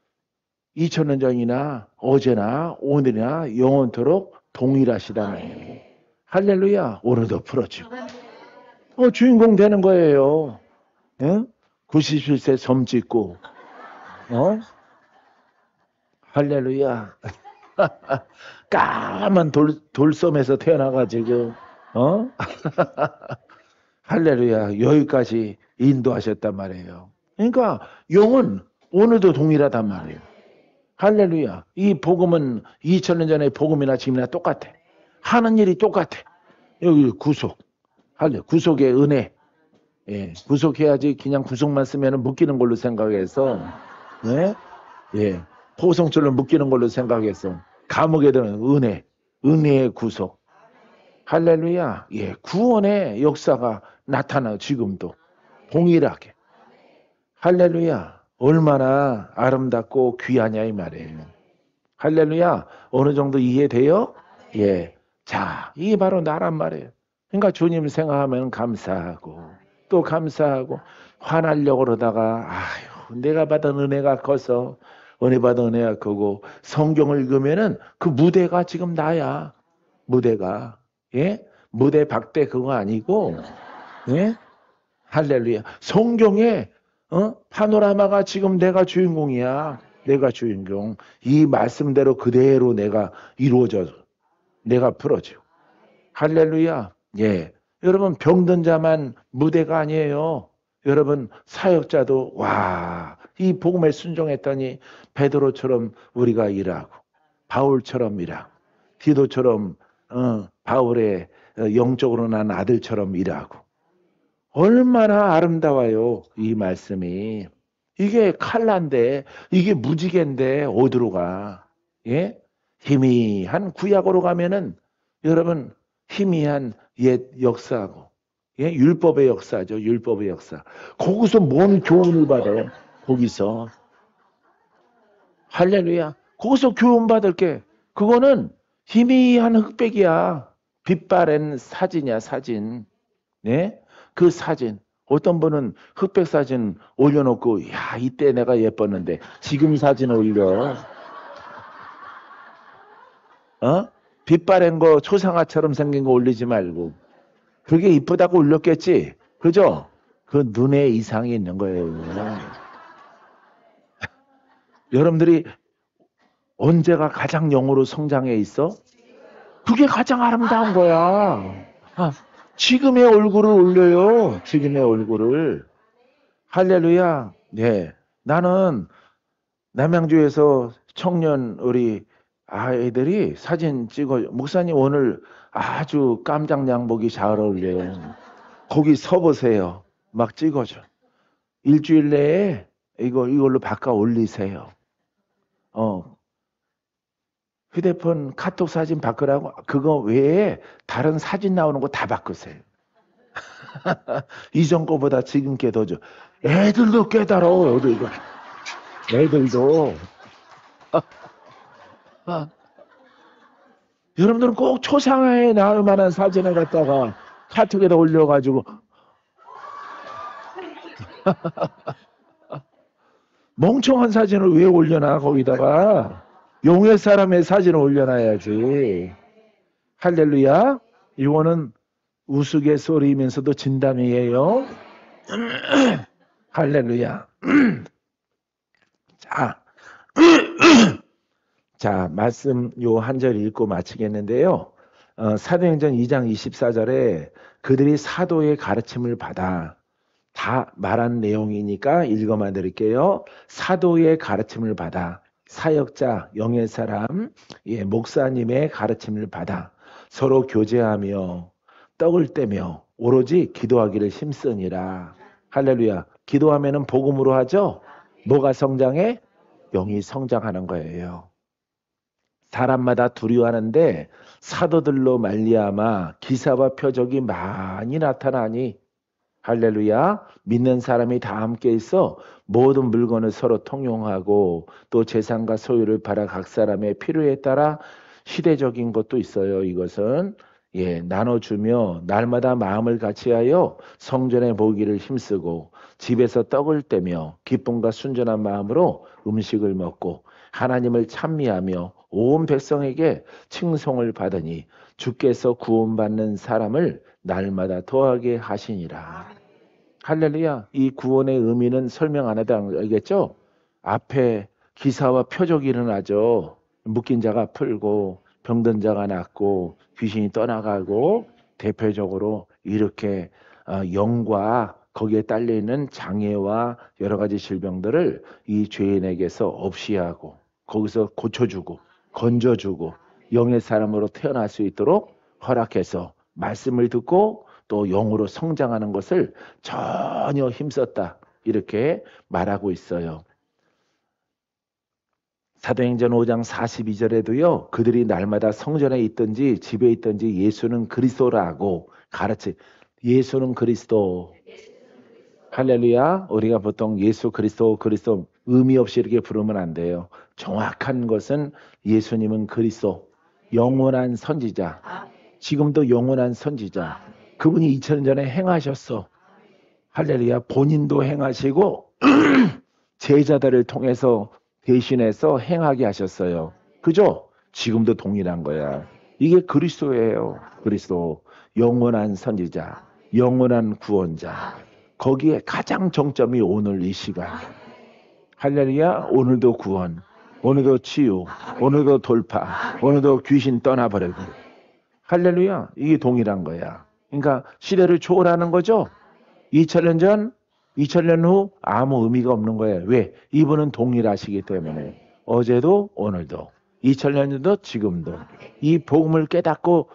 2000년 전이나 어제나 오늘이나 영원토록 동일하시다는 할렐루야. 오늘도 풀어지고 주인공 되는 거예요. 97세 섬 짓고 할렐루야. 까만 돌섬에서 태어나가지고 할렐루야. 여기까지 인도하셨단 말이에요. 그러니까 영은 오늘도 동일하단 말이에요. 할렐루야. 이 복음은 2000년 전의 복음이나 지금이나 똑같아. 하는 일이 똑같아. 여기 구속. 구속의 은혜. 구속해야지 그냥 구속만 쓰면 묶이는 걸로 생각해서 포성줄로 묶이는 걸로 생각해서 감옥에 드는 은혜의 구속. 할렐루야. 구원의 역사가 나타나 지금도 동일하게. 할렐루야. 얼마나 아름답고 귀하냐 이 말이에요. 할렐루야. 어느 정도 이해돼요? 자, 이게 바로 나란 말이에요. 그러니까 주님 생각하면 감사하고 또 감사하고 화나려고 그러다가 내가 받은 은혜가 커서 은혜 받은 은혜가 크고 성경을 읽으면은 그 무대가 지금 나야. 무대가. 무대 박대 그거 아니고 할렐루야. 성경에 파노라마가 지금 내가 주인공이야. 내가 주인공. 이 말씀대로 그대로 내가 이루어져 내가 풀어지고. 할렐루야. 여러분 병든 자만 무대가 아니에요. 여러분 사역자도 이 복음에 순종했더니 베드로처럼 우리가 일하고 바울처럼 일하고 디도처럼 바울의 영적으로 난 아들처럼 일하고 얼마나 아름다워요. 이 말씀이. 이게 칼라인데 이게 무지개인데 어디로 가? 희미한 구약으로 가면은 여러분 희미한 옛 역사하고 율법의 역사죠. 율법의 역사. 거기서 뭔 교훈을 받아요? 거기서. 할렐루야. 거기서 교훈 받을 게 그거는 희미한 흑백이야. 빛바랜 사진이야. 사진. 그 사진. 어떤 분은 흑백 사진 올려놓고 이때 내가 예뻤는데 지금 사진 올려. 빛바랜 거 초상화처럼 생긴 거 올리지 말고 그게 이쁘다고 올렸겠지. 그죠? 그 눈에 이상이 있는 거예요. 여러분들이 언제가 가장 영으로 성장해 있어? 그게 가장 아름다운 거야. 지금의 얼굴을 올려요. 지금의 얼굴을. 할렐루야. 네. 나는 남양주에서 청년 우리 아이들이 사진 찍어 목사님 오늘 아주 깜장 양복이 잘 어울려요. 거기 서보세요. 막 찍어줘. 일주일 내에 이걸로 바꿔 올리세요. 휴대폰 카톡 사진 바꾸라고 그거 외에 다른 사진 나오는 거 다 바꾸세요. 이전 거보다 지금 게 더 좋아. 애들도 깨달아. 애들도. 여러분들은 꼭 초상화에 나올 만한 사진을 갖다가 카톡에다 올려가지고 멍청한 사진을 왜 올려놔 거기다가 용의 사람의 사진을 올려놔야지. 할렐루야. 이거는 우스갯소리이면서도 진담이에요. 할렐루야. 자, 말씀 요 한 절 읽고 마치겠는데요. 사도행전 2장 24절에 그들이 사도의 가르침을 받아 다 말한 내용이니까 읽어만 드릴게요. 사도의 가르침을 받아 사역자, 영의 사람, 목사님의 가르침을 받아 서로 교제하며 떡을 떼며 오로지 기도하기를 힘쓰니라. 할렐루야. 기도하면은 복음으로 하죠. 뭐가 성장해? 영이 성장하는 거예요. 사람마다 두려워하는데 사도들로 말미암아 기사와 표적이 많이 나타나니 할렐루야. 믿는 사람이 다 함께 있어 모든 물건을 서로 통용하고 또 재산과 소유를 팔아 각 사람의 필요에 따라 시대적인 것도 있어요. 이것은 나눠주며 날마다 마음을 같이하여 성전에 모이기를 힘쓰고 집에서 떡을 떼며 기쁨과 순전한 마음으로 음식을 먹고 하나님을 찬미하며 온 백성에게 칭송을 받으니 주께서 구원받는 사람을 날마다 더하게 하시니라. 할렐루야. 이 구원의 의미는 설명 안 해도 알겠죠? 앞에 기사와 표적이 일어나죠. 묶인 자가 풀고 병든 자가 낫고 귀신이 떠나가고 대표적으로 이렇게 영과 거기에 딸려있는 장애와 여러 가지 질병들을 이 죄인에게서 없이 하고 거기서 고쳐주고 건져주고 영의 사람으로 태어날 수 있도록 허락해서 말씀을 듣고 또 영으로 성장하는 것을 전혀 힘썼다. 이렇게 말하고 있어요. 사도행전 5장 42절에도요. 그들이 날마다 성전에 있든지 집에 있든지 예수는 그리스도라고 가르치. 예수는 그리스도. 할렐루야. 우리가 보통 예수 그리스도 의미 없이 이렇게 부르면 안 돼요. 정확한 것은 예수님은 그리스도. 영원한 선지자. 지금도 영원한 선지자. 그분이 2000년 전에 행하셨어. 할렐루야. 본인도 행하시고 제자들을 통해서 대신해서 행하게 하셨어요. 그죠? 지금도 동일한 거야. 이게 그리스도예요. 그리스도. 영원한 선지자. 영원한 구원자. 거기에 가장 정점이 오늘 이 시간. 할렐루야. 오늘도 구원. 오늘도 치유. 오늘도 돌파. 오늘도 귀신 떠나버리고. 할렐루야. 이게 동일한 거야. 그러니까 시대를 초월하는 거죠. 2000년 전, 2000년 후 아무 의미가 없는 거예요. 왜? 이분은 동일하시기 때문에. 어제도 오늘도 2000년 전도 지금도 이 복음을 깨닫고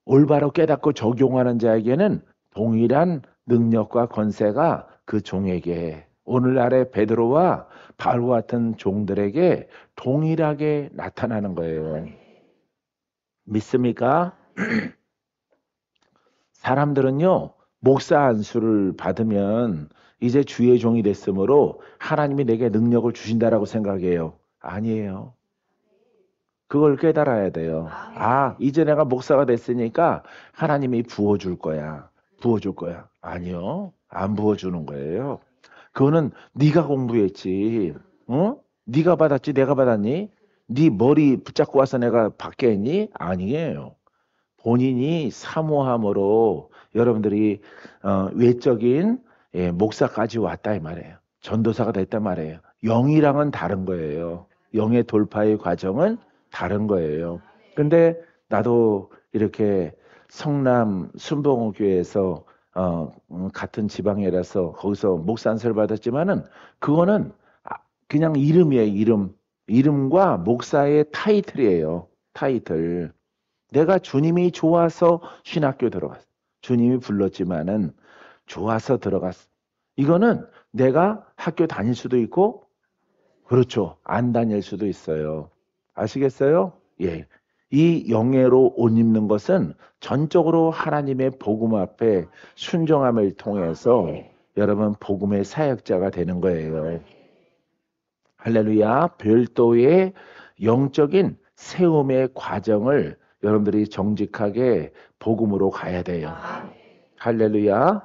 올바로 깨닫고 적용하는 자에게는 동일한 능력과 권세가 그 종에게 오늘날의 베드로와 바울과 같은 종들에게 동일하게 나타나는 거예요. 믿습니까? 사람들은요. 목사 안수를 받으면 이제 주의 종이 됐으므로 하나님이 내게 능력을 주신다라고 생각해요. 아니에요. 그걸 깨달아야 돼요. 이제 내가 목사가 됐으니까 하나님이 부어줄 거야. 부어줄 거야. 아니요. 안 부어주는 거예요. 그거는 네가 공부했지. 네가 받았지 내가 받았니? 네 머리 붙잡고 와서 내가 받게 했니? 아니에요. 본인이 사모함으로 여러분들이 외적인 목사까지 왔다 이 말이에요. 전도사가 됐단 말이에요. 영이랑은 다른 거예요. 영의 돌파의 과정은 다른 거예요. 근데 나도 이렇게 성남 순복음교회에서 같은 지방이라서 거기서 목산서를 받았지만은 그거는 그냥 이름이에요. 이름과 목사의 타이틀이에요. 타이틀. 내가 주님이 좋아서 신학교 들어갔어. 주님이 불렀지만은 좋아서 들어갔어. 이거는 내가 학교 다닐 수도 있고, 그렇죠. 안 다닐 수도 있어요. 아시겠어요? 예. 이 영예로 옷 입는 것은 전적으로 하나님의 복음 앞에 순종함을 통해서 여러분 복음의 사역자가 되는 거예요. 할렐루야. 별도의 영적인 세움의 과정을 여러분들이 정직하게 복음으로 가야 돼요. 할렐루야.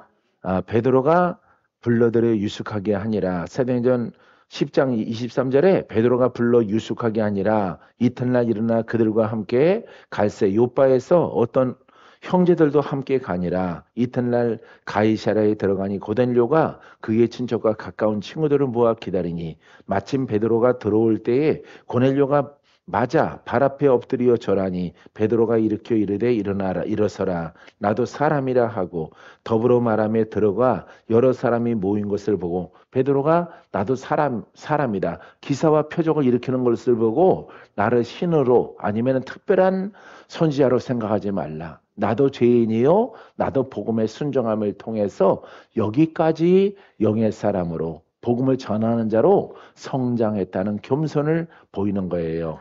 베드로가 불러들여 유숙하게 하니라. 사도행전 10장 23절에 베드로가 불러 유숙하게 하니라. 이튿날 일어나 그들과 함께 갈새 요바에서 어떤 형제들도 함께 가니라. 이튿날 가이사랴에 들어가니 고넬료가 그의 친척과 가까운 친구들을 모아 기다리니 마침 베드로가 들어올 때에 고넬료가 맞아 발 앞에 엎드려 절하니 베드로가 일으켜 이르되 일어나라 일어서라 나도 사람이라 하고 더불어 말하며 들어가 여러 사람이 모인 것을 보고 베드로가 나도 사람이다 기사와 표적을 일으키는 것을 보고 나를 신으로 아니면 특별한 선지자로 생각하지 말라. 나도 죄인이요 나도 복음의 순종함을 통해서 여기까지 영의 사람으로 복음을 전하는 자로 성장했다는 겸손을 보이는 거예요.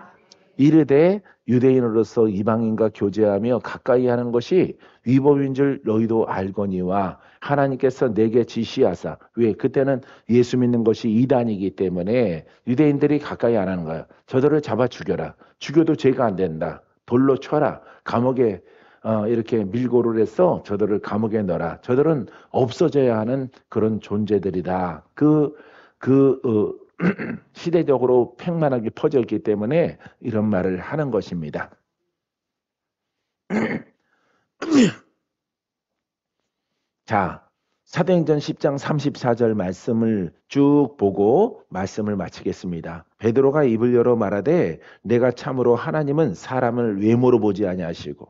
이르되 유대인으로서 이방인과 교제하며 가까이 하는 것이 위법인 줄 너희도 알거니와 하나님께서 내게 지시하사 왜 그때는 예수 믿는 것이 이단이기 때문에 유대인들이 가까이 안 하는 거야. 저들을 잡아 죽여라. 죽여도 죄가 안 된다. 돌로 쳐라. 감옥에 이렇게 밀고를 해서 저들을 감옥에 넣어라. 저들은 없어져야 하는 그런 존재들이다. 시대적으로 팽만하게 퍼져 있기 때문에 이런 말을 하는 것입니다. 자, 사도행전 10장 34절 말씀을 쭉 보고 말씀을 마치겠습니다. 베드로가 입을 열어 말하되 내가 참으로 하나님은 사람을 외모로 보지 아니하시고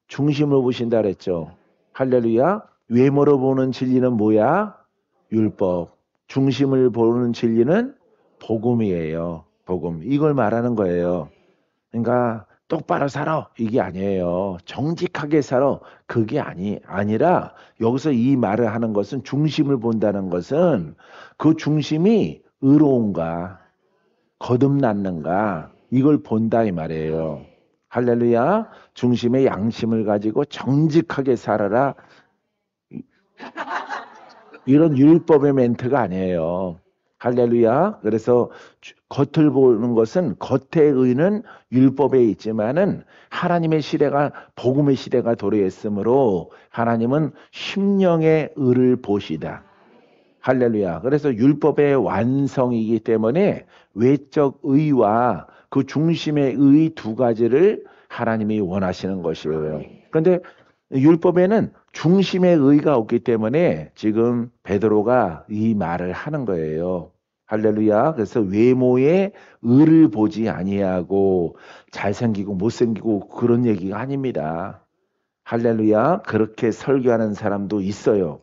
중심으로 보신다 그랬죠. 할렐루야. 외모로 보는 진리는 뭐야? 율법. 중심을 보는 진리는 복음이에요. 복음. 이걸 말하는 거예요. 그러니까 똑바로 살아. 이게 아니에요. 정직하게 살아. 그게 아니라 여기서 이 말을 하는 것은 중심을 본다는 것은 그 중심이 의로운가, 거듭났는가 이걸 본다 이 말이에요. 할렐루야. 중심의 양심을 가지고 정직하게 살아라. 이런 율법의 멘트가 아니에요. 할렐루야. 그래서 겉을 보는 것은 겉의 의는 율법에 있지만은 하나님의 시대가 복음의 시대가 도래했으므로 하나님은 심령의 의를 보시다. 할렐루야. 그래서 율법의 완성이기 때문에 외적 의와 그 중심의 의 두 가지를 하나님이 원하시는 것이에요. 그런데 율법에는 중심의 의가 없기 때문에 지금 베드로가 이 말을 하는 거예요. 할렐루야. 그래서 외모의 의를 보지 아니하고 잘생기고 못생기고 그런 얘기가 아닙니다. 할렐루야. 그렇게 설교하는 사람도 있어요.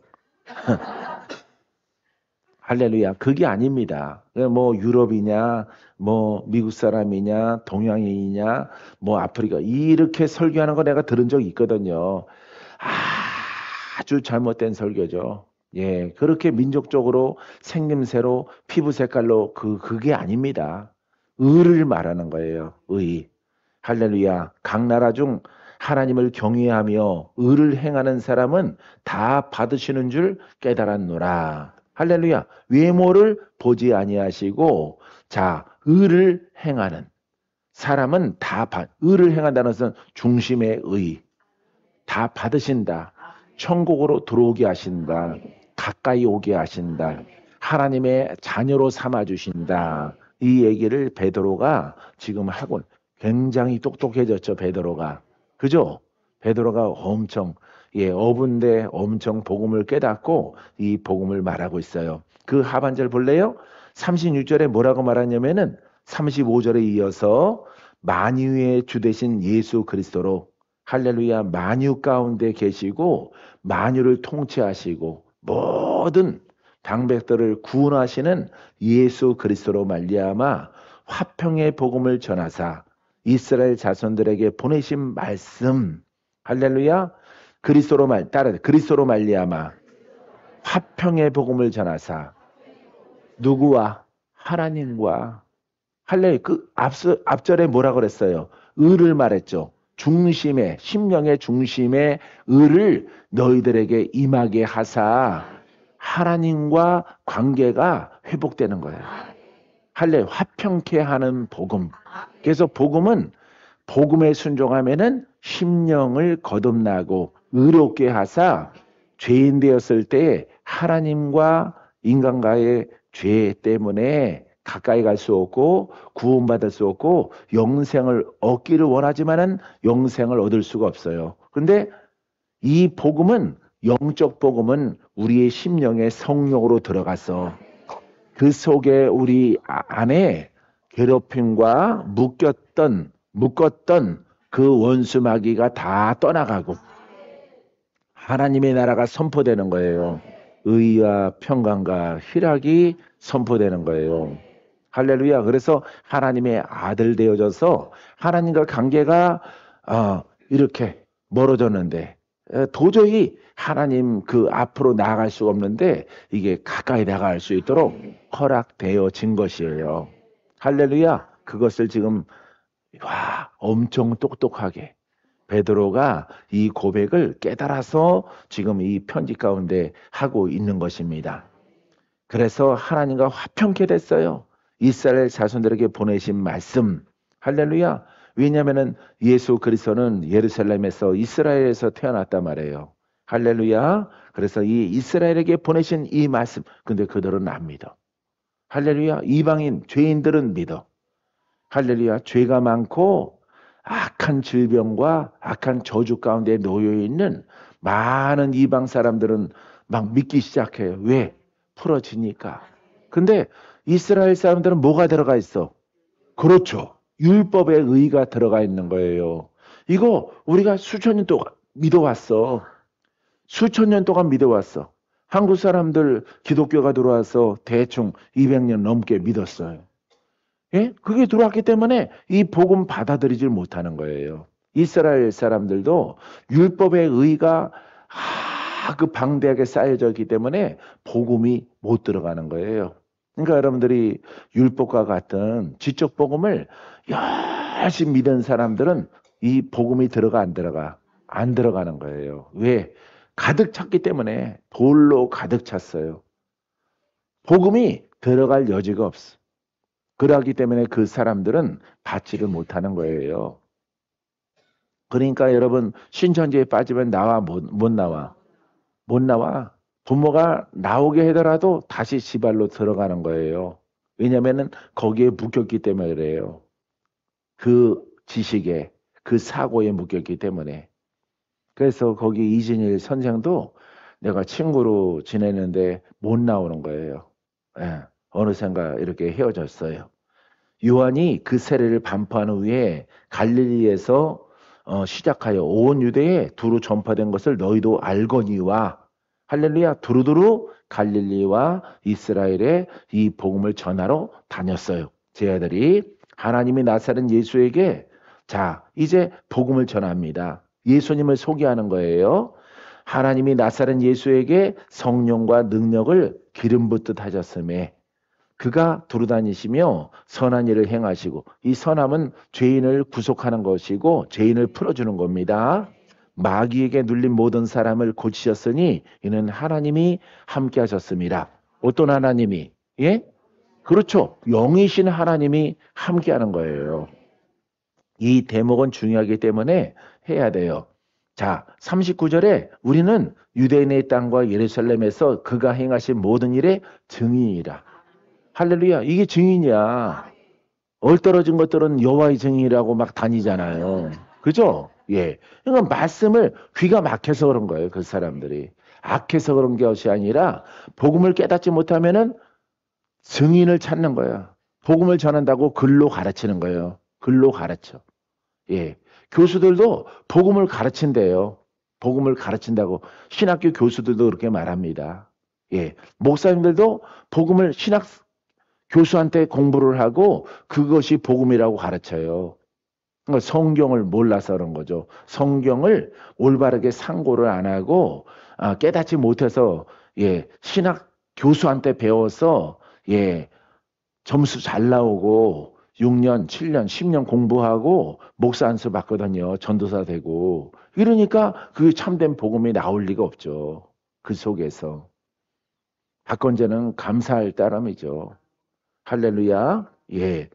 할렐루야. 그게 아닙니다. 뭐 유럽이냐, 뭐 미국 사람이냐, 동양인이냐, 뭐 아프리카 이렇게 설교하는 거 내가 들은 적이 있거든요. 아주 잘못된 설교죠. 예, 그렇게 민족적으로 생김새로 피부 색깔로 그게 아닙니다. 의를 말하는 거예요. 의. 할렐루야. 각 나라 중 하나님을 경외하며 의를 행하는 사람은 다 받으시는 줄 깨달았노라. 할렐루야. 외모를 보지 아니하시고 자, 의를 행하는 사람은 의를 행한다는 것은 중심의 의. 다 받으신다. 천국으로 들어오게 하신다. 가까이 오게 하신다. 하나님의 자녀로 삼아주신다. 이 얘기를 베드로가 지금 하고 굉장히 똑똑해졌죠. 베드로가. 그죠? 베드로가 엄청 어분데 엄청 복음을 깨닫고 이 복음을 말하고 있어요. 그 하반절 볼래요? 36절에 뭐라고 말하냐면은 35절에 이어서 만유의 주 되신 예수 그리스도로 할렐루야. 만유 가운데 계시고 만유를 통치하시고 모든 당백들을 구원하시는 예수 그리스도로 말미암아 화평의 복음을 전하사 이스라엘 자손들에게 보내신 말씀. 할렐루야. 그리스도로 말미암아 화평의 복음을 전하사 누구와? 하나님과. 할렐루야. 그 앞절에 뭐라 그랬어요? 의를 말했죠. 중심에, 심령의 중심에 의를 너희들에게 임하게 하사 하나님과 관계가 회복되는 거예요. 할렐루야. 화평케 하는 복음. 그래서 복음은 복음에 순종하면은 심령을 거듭나고 의롭게 하사 죄인 되었을 때 하나님과 인간과의 죄 때문에 가까이 갈 수 없고 구원받을 수 없고 영생을 얻기를 원하지만은 영생을 얻을 수가 없어요. 그런데 이 복음은 영적 복음은 우리의 심령의 성령으로 들어가서 그 속에 우리 안에 괴롭힘과 묶었던 그 원수 마귀가 다 떠나가고 하나님의 나라가 선포되는 거예요. 의와 평강과 희락이 선포되는 거예요. 할렐루야. 그래서 하나님의 아들 되어져서 하나님과 관계가 이렇게 멀어졌는데 도저히 하나님 그 앞으로 나아갈 수가 없는데 이게 가까이 나아갈 수 있도록 허락되어진 것이에요. 할렐루야. 그것을 지금 엄청 똑똑하게 베드로가 이 고백을 깨달아서 지금 이 편지 가운데 하고 있는 것입니다. 그래서 하나님과 화평케 됐어요. 이스라엘 자손들에게 보내신 말씀. 할렐루야. 왜냐하면 예수 그리스도는 예루살렘에서 이스라엘에서 태어났단 말이에요. 할렐루야. 그래서 이 이스라엘에게 보내신 이 말씀. 근데 그들은 안 믿어. 할렐루야. 이방인 죄인들은 믿어. 할렐루야. 죄가 많고 악한 질병과 악한 저주 가운데 놓여 있는 많은 이방 사람들은 막 믿기 시작해요. 왜? 풀어지니까. 근데 이스라엘 사람들은 뭐가 들어가 있어? 그렇죠. 율법의 의가 들어가 있는 거예요. 이거 우리가 수천 년 동안 믿어왔어. 수천 년 동안 믿어왔어. 한국 사람들 기독교가 들어와서 대충 200년 넘게 믿었어요. 예? 그게 들어왔기 때문에 이 복음 받아들이질 못하는 거예요. 이스라엘 사람들도 율법의 의가 그 방대하게 쌓여져 있기 때문에 복음이 못 들어가는 거예요. 그러니까 여러분들이 율법과 같은 지적 복음을 열심히 믿은 사람들은 이 복음이 들어가 안 들어가? 안 들어가는 거예요. 왜? 가득 찼기 때문에 돌로 가득 찼어요. 복음이 들어갈 여지가 없어. 그러기 때문에 그 사람들은 받지를 못하는 거예요. 그러니까 여러분 신천지에 빠지면 나와 못 나와? 못 나와. 부모가 나오게 하더라도 다시 지발로 들어가는 거예요. 왜냐하면 거기에 묶였기 때문에 그래요. 그 지식에 그 사고에 묶였기 때문에. 그래서 거기 이진일 선생도 내가 친구로 지내는데 못 나오는 거예요. 예, 어느샌가 이렇게 헤어졌어요. 요한이 그 세례를 반포한 후에 갈릴리에서 시작하여 온 유대에 두루 전파된 것을 너희도 알거니와 할렐루야. 두루두루 갈릴리와 이스라엘에 이 복음을 전하러 다녔어요. 제 아들이 하나님이 나사렛 예수에게 자 이제 복음을 전합니다. 예수님을 소개하는 거예요. 하나님이 나사렛 예수에게 성령과 능력을 기름 붓듯 하셨음에 그가 두루다니시며 선한 일을 행하시고 이 선함은 죄인을 구속하는 것이고 죄인을 풀어주는 겁니다. 마귀에게 눌린 모든 사람을 고치셨으니 이는 하나님이 함께 하셨습니다. 어떤 하나님이? 예? 그렇죠. 영이신 하나님이 함께 하는 거예요. 이 대목은 중요하기 때문에 해야 돼요. 자, 39절에 우리는 유대인의 땅과 예루살렘에서 그가 행하신 모든 일의 증인이라. 할렐루야. 이게 증인이야. 얼떨어진 것들은 여호와의 증인이라고 막 다니잖아요. 그죠? 예. 그러니까 말씀을 귀가 막혀서 그런 거예요. 그 사람들이. 악해서 그런 것이 아니라 복음을 깨닫지 못하면은 증인을 찾는 거예요. 복음을 전한다고 글로 가르치는 거예요. 글로 가르쳐. 예. 교수들도 복음을 가르친대요. 복음을 가르친다고 신학교 교수들도 그렇게 말합니다. 예. 목사님들도 복음을 신학 교수한테 공부를 하고 그것이 복음이라고 가르쳐요. 그러니까 성경을 몰라서 그런 거죠. 성경을 올바르게 상고를 안 하고 깨닫지 못해서 예, 신학 교수한테 배워서 예, 점수 잘 나오고 6년, 7년, 10년 공부하고 목사 안수 받거든요. 전도사 되고. 이러니까 그 참된 복음이 나올 리가 없죠. 그 속에서. 박건재는 감사할 따름이죠. 할렐루야. 예.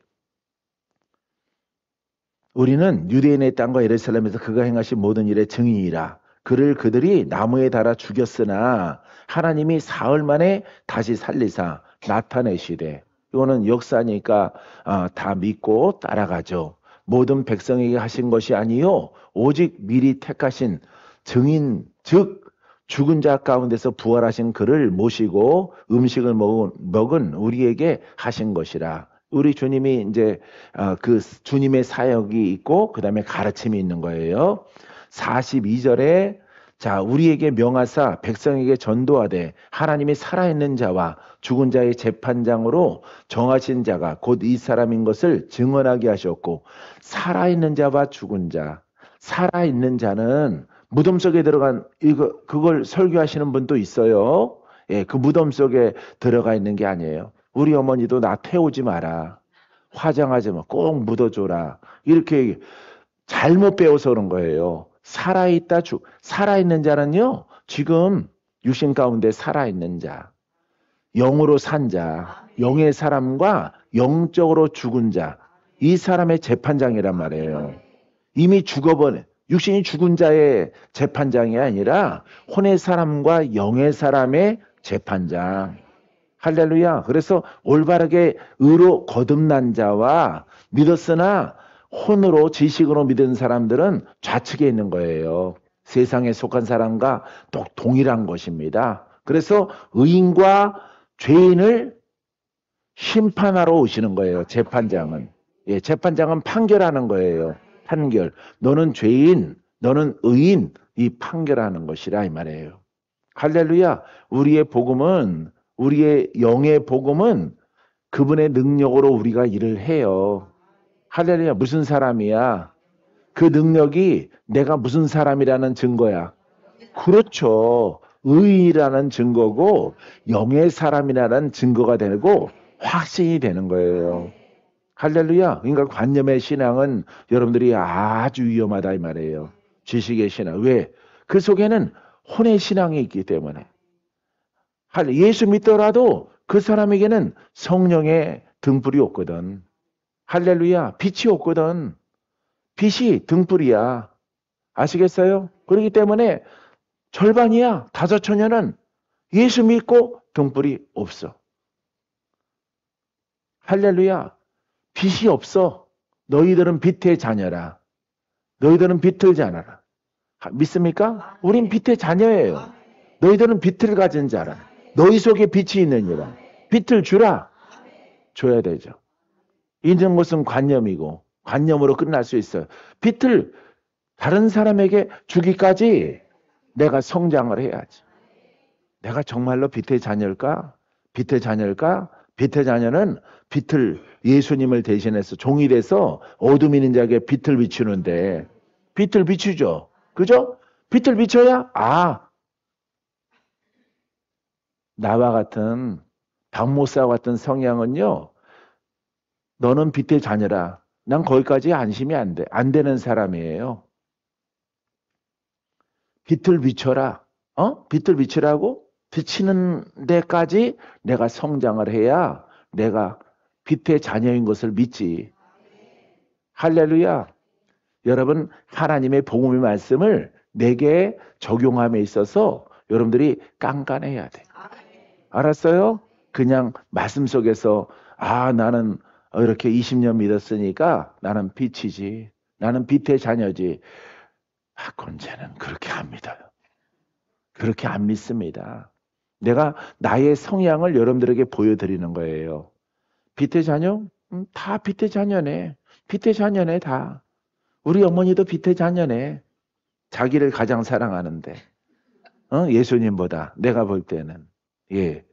우리는 유대인의 땅과 예루살렘에서 그가 행하신 모든 일의 증인이라. 그를 그들이 나무에 달아 죽였으나 하나님이 사흘 만에 다시 살리사 나타내시되. 이거는 역사니까 다 믿고 따라가죠. 모든 백성에게 하신 것이 아니요 오직 미리 택하신 증인 즉 죽은 자 가운데서 부활하신 그를 모시고 음식을 먹은 우리에게 하신 것이라. 우리 주님이 이제 그 주님의 사역이 있고 그 다음에 가르침이 있는 거예요. 42절에 자 우리에게 명하사 백성에게 전도하되 하나님이 살아있는 자와 죽은 자의 재판장으로 정하신 자가 곧 이 사람인 것을 증언하게 하셨고 살아있는 자와 죽은 자 살아있는 자는 무덤 속에 들어간 그걸 설교하시는 분도 있어요. 예, 그 무덤 속에 들어가 있는 게 아니에요. 우리 어머니도 나 태우지 마라. 화장하지 마. 꼭 묻어줘라. 이렇게 잘못 배워서 그런 거예요. 살아있는 자는요. 지금 육신 가운데 살아있는 자. 영으로 산 자. 영의 사람과 영적으로 죽은 자. 이 사람의 재판장이란 말이에요. 이미 죽어버린 육신이 죽은 자의 재판장이 아니라 혼의 사람과 영의 사람의 재판장. 할렐루야. 그래서 올바르게 의로 거듭난 자와 믿었으나 혼으로 지식으로 믿은 사람들은 좌측에 있는 거예요. 세상에 속한 사람과 동일한 것입니다. 그래서 의인과 죄인을 심판하러 오시는 거예요. 재판장은. 예, 재판장은 판결하는 거예요. 판결. 너는 죄인, 너는 의인, 이 판결하는 것이라 이 말이에요. 할렐루야. 우리의 복음은 우리의 영의 복음은 그분의 능력으로 우리가 일을 해요. 할렐루야. 무슨 사람이야? 그 능력이 내가 무슨 사람이라는 증거야. 그렇죠. 의의라는 증거고 영의 사람이라는 증거가 되고 확신이 되는 거예요. 할렐루야. 그러니까 관념의 신앙은 여러분들이 아주 위험하다 이 말이에요. 지식의 신앙. 왜? 그 속에는 혼의 신앙이 있기 때문에. 예수 믿더라도 그 사람에게는 성령의 등불이 없거든. 할렐루야. 빛이 없거든. 빛이 등불이야. 아시겠어요? 그렇기 때문에 절반이야. 다섯 처녀는 예수 믿고 등불이 없어. 할렐루야. 빛이 없어. 너희들은 빛의 자녀라. 너희들은 빛을 자녀라. 믿습니까? 우린 빛의 자녀예요. 너희들은 빛을 가진 자라. 너희 속에 빛이 있느니라. 빛을 주라. 줘야 되죠. 있는 것은 관념이고 관념으로 끝날 수 있어요. 빛을 다른 사람에게 주기까지 내가 성장을 해야지. 내가 정말로 빛의 자녀일까? 빛의 자녀일까? 빛의 자녀는 빛을 예수님을 대신해서 종이 돼서 어둠 있는 자에게 빛을 비추는데 빛을 비추죠. 그죠? 빛을 비춰야 나와 같은 박목사 같은 성향은요. 너는 빛의 자녀라. 난 거기까지 안심이 안 돼. 안 되는 사람이에요. 빛을 비춰라. 빛을 비추라고? 비치는 데까지 내가 성장을 해야 내가 빛의 자녀인 것을 믿지. 할렐루야. 여러분 하나님의 복음의 말씀을 내게 적용함에 있어서 여러분들이 깐깐해야 돼. 알았어요? 그냥 말씀 속에서 나는 이렇게 20년 믿었으니까 나는 빛이지. 나는 빛의 자녀지. 박건재는 그렇게 안 믿어요. 그렇게 안 믿습니다. 내가 나의 성향을 여러분들에게 보여드리는 거예요. 빛의 자녀? 다 빛의 자녀네. 빛의 자녀네 다. 우리 어머니도 빛의 자녀네. 자기를 가장 사랑하는데, 예수님보다 내가 볼 때는. 예.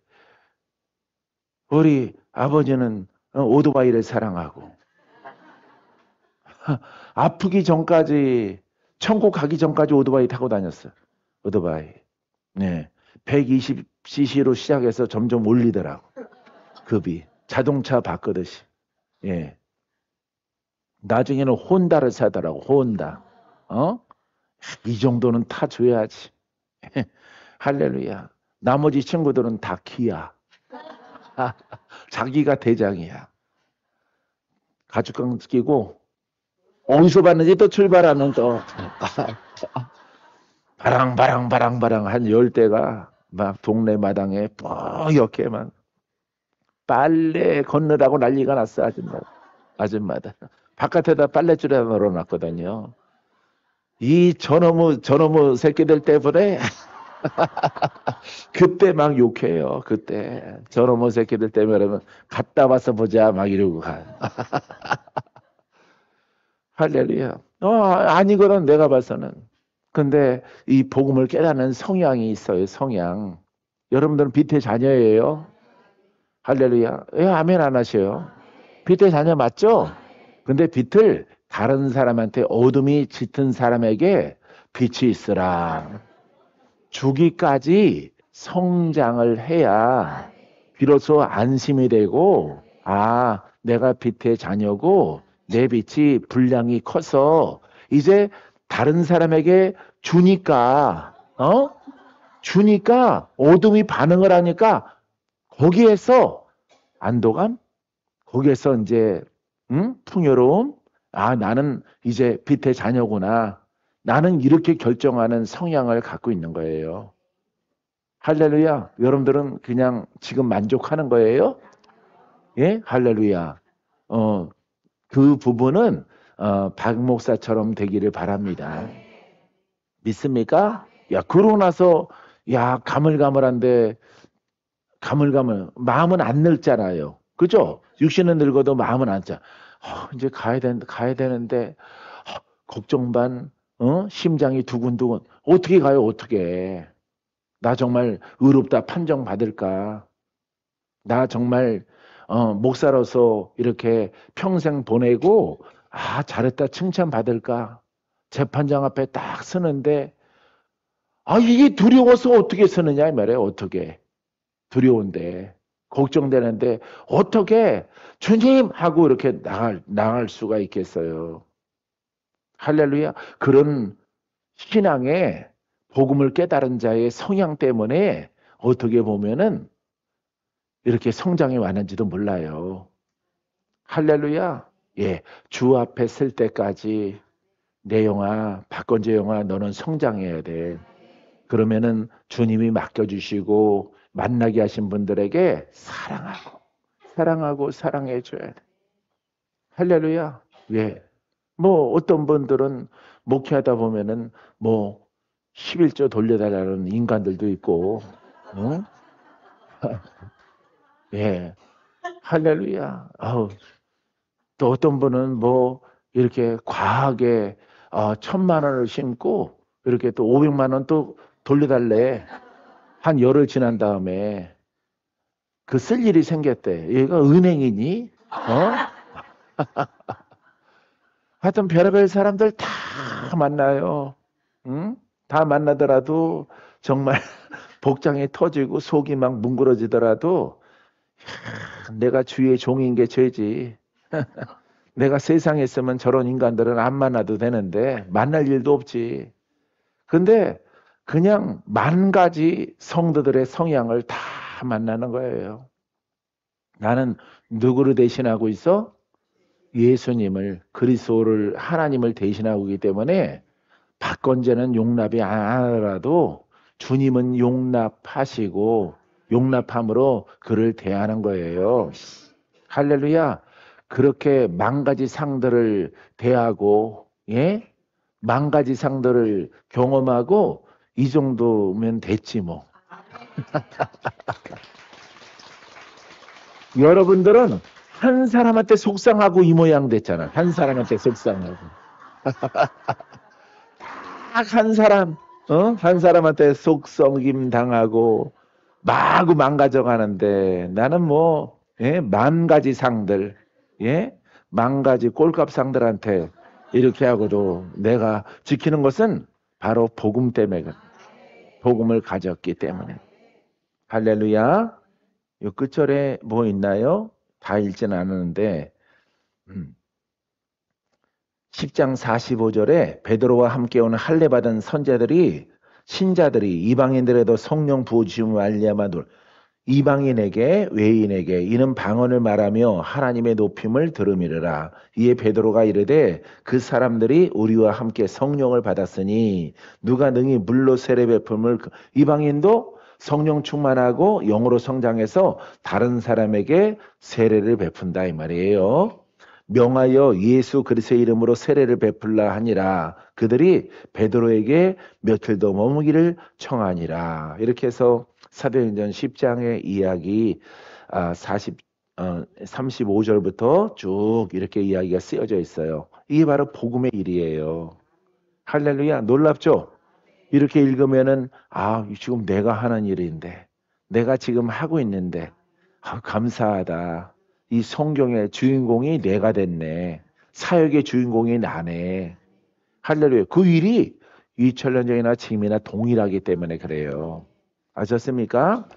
우리 아버지는 오토바이를 사랑하고, 아프기 전까지, 천국 가기 전까지 오토바이 타고 다녔어요. 오토바이. 네. 120cc로 시작해서 점점 올리더라고. 급이. 자동차 바꾸듯이. 예. 나중에는 혼다를 사더라고. 혼다. 이 정도는 타줘야지. 할렐루야. 나머지 친구들은 다 기야. 자기가 대장이야. 가죽강 끼고 어디서 봤는지 또 출발하는 또 바랑바랑 한 10대가 막 동네 마당에 뽀옇게 막 빨래 건너라고 난리가 났어. 아줌마들. 바깥에다 빨래줄에 널어놨거든요. 이 저놈의 새끼들 때문에 그때 막 욕해요. 그때 저놈의 새끼들 때문에 그러면 갔다 와서 보자 막 이러고 가. 할렐루야. 아니거든 내가 봐서는. 근데 이 복음을 깨닫는 성향이 있어요. 성향. 여러분들은 빛의 자녀예요. 할렐루야. 왜 아멘 안 하셔요? 빛의 자녀 맞죠? 근데 빛을 다른 사람한테 어둠이 짙은 사람에게 빛이 있으라. 주기까지 성장을 해야 비로소 안심이 되고 내가 빛의 자녀고 내 빛이 분량이 커서 이제 다른 사람에게 주니까 어둠이 반응을 하니까 거기에서 안도감? 거기에서 이제 풍요로움? 나는 이제 빛의 자녀구나. 나는 이렇게 결정하는 성향을 갖고 있는 거예요. 할렐루야. 여러분들은 그냥 지금 만족하는 거예요? 예? 할렐루야. 그 부분은 박 목사처럼 되기를 바랍니다. 믿습니까? 그러고 나서 가물가물한데 마음은 안 늙잖아요. 그죠? 육신은 늙어도 마음은 안 짜. 이제 가야 되는데 걱정 반 심장이 두근두근. 어떻게 가요? 어떻게? 나 정말 의롭다 판정 받을까? 나 정말 목사로서 이렇게 평생 보내고 잘했다 칭찬 받을까? 재판장 앞에 딱 서는데 이게 두려워서 어떻게 서느냐 이 말이에요. 어떻게? 두려운데 걱정되는데 어떻게 주님 하고 이렇게 나갈 수가 있겠어요. 할렐루야. 그런 신앙의 복음을 깨달은 자의 성향 때문에 어떻게 보면은 이렇게 성장이 왔는지도 몰라요. 할렐루야. 예, 주 앞에 설 때까지 내 영아, 박건재 영아, 너는 성장해야 돼. 그러면은 주님이 맡겨주시고 만나게 하신 분들에게 사랑하고 사랑해줘야 돼. 할렐루야. 예. 어떤 분들은 목회하다 보면은 11조 돌려달라는 인간들도 있고, 예. 할렐루야. 또 어떤 분은 이렇게 과하게 1,000만 원을 심고 이렇게 또 500만 원 또 돌려달래. 한 열흘 지난 다음에 쓸 일이 생겼대. 얘가 은행이니? 하여튼 별의별 사람들 다 만나요. 응? 다 만나더라도 정말 복장이 터지고 속이 막 뭉그러지더라도 내가 주의 종인 게 죄지. 내가 세상에 있으면 저런 인간들은 안 만나도 되는데 만날 일도 없지. 근데 그냥 10,000가지 성도들의 성향을 다 만나는 거예요. 나는 누구를 대신하고 있어? 예수님을, 그리스도를, 하나님을 대신하고 있기 때문에 박건재는 용납이 안 하더라도 주님은 용납하시고 용납함으로 그를 대하는 거예요. 할렐루야. 그렇게 10,000가지 상들을 대하고 10,000가지 상들을 경험하고 이 정도면 됐지 뭐. 여러분들은 한 사람한테 속상하고 이 모양 됐잖아. 한 사람한테 속상하고. 딱 한 사람, 한 사람한테 속썩임 당하고 마구 망가져 가는데 나는 뭐, 예, 만 가지 상들, 예, 만 가지 꼴값 상들한테 이렇게 하고도 내가 지키는 것은 바로 복음 때문에, 복음을 가졌기 때문에. 할렐루야. 요 끝절에 뭐 있나요? 다 읽지는 않았는데, 음, 10장 45절에 베드로와 함께 온 할례 받은 선자들이 신자들이 이방인들에도 성령 부어주심을 말미암아 이방인에게 외인에게 이는 방언을 말하며 하나님의 높임을 들음이르라. 이에 베드로가 이르되 그 사람들이 우리와 함께 성령을 받았으니 누가 능히 물로 세례 베품을 이방인도 성령 충만하고 영으로 성장해서 다른 사람에게 세례를 베푼다 이 말이에요. 명하여 예수 그리스도의 이름으로 세례를 베풀라 하니라. 그들이 베드로에게 며칠도 머무기를 청하니라. 이렇게 해서 사도행전 10장의 이야기 35절부터 쭉 이렇게 이야기가 쓰여져 있어요. 이게 바로 복음의 일이에요. 할렐루야. 놀랍죠? 이렇게 읽으면은 지금 내가 하는 일인데 내가 지금 하고 있는데 감사하다. 이 성경의 주인공이 내가 됐네. 사역의 주인공이 나네. 할렐루야. 그 일이 2000년 전이나 지금이나 동일하기 때문에 그래요. 아셨습니까?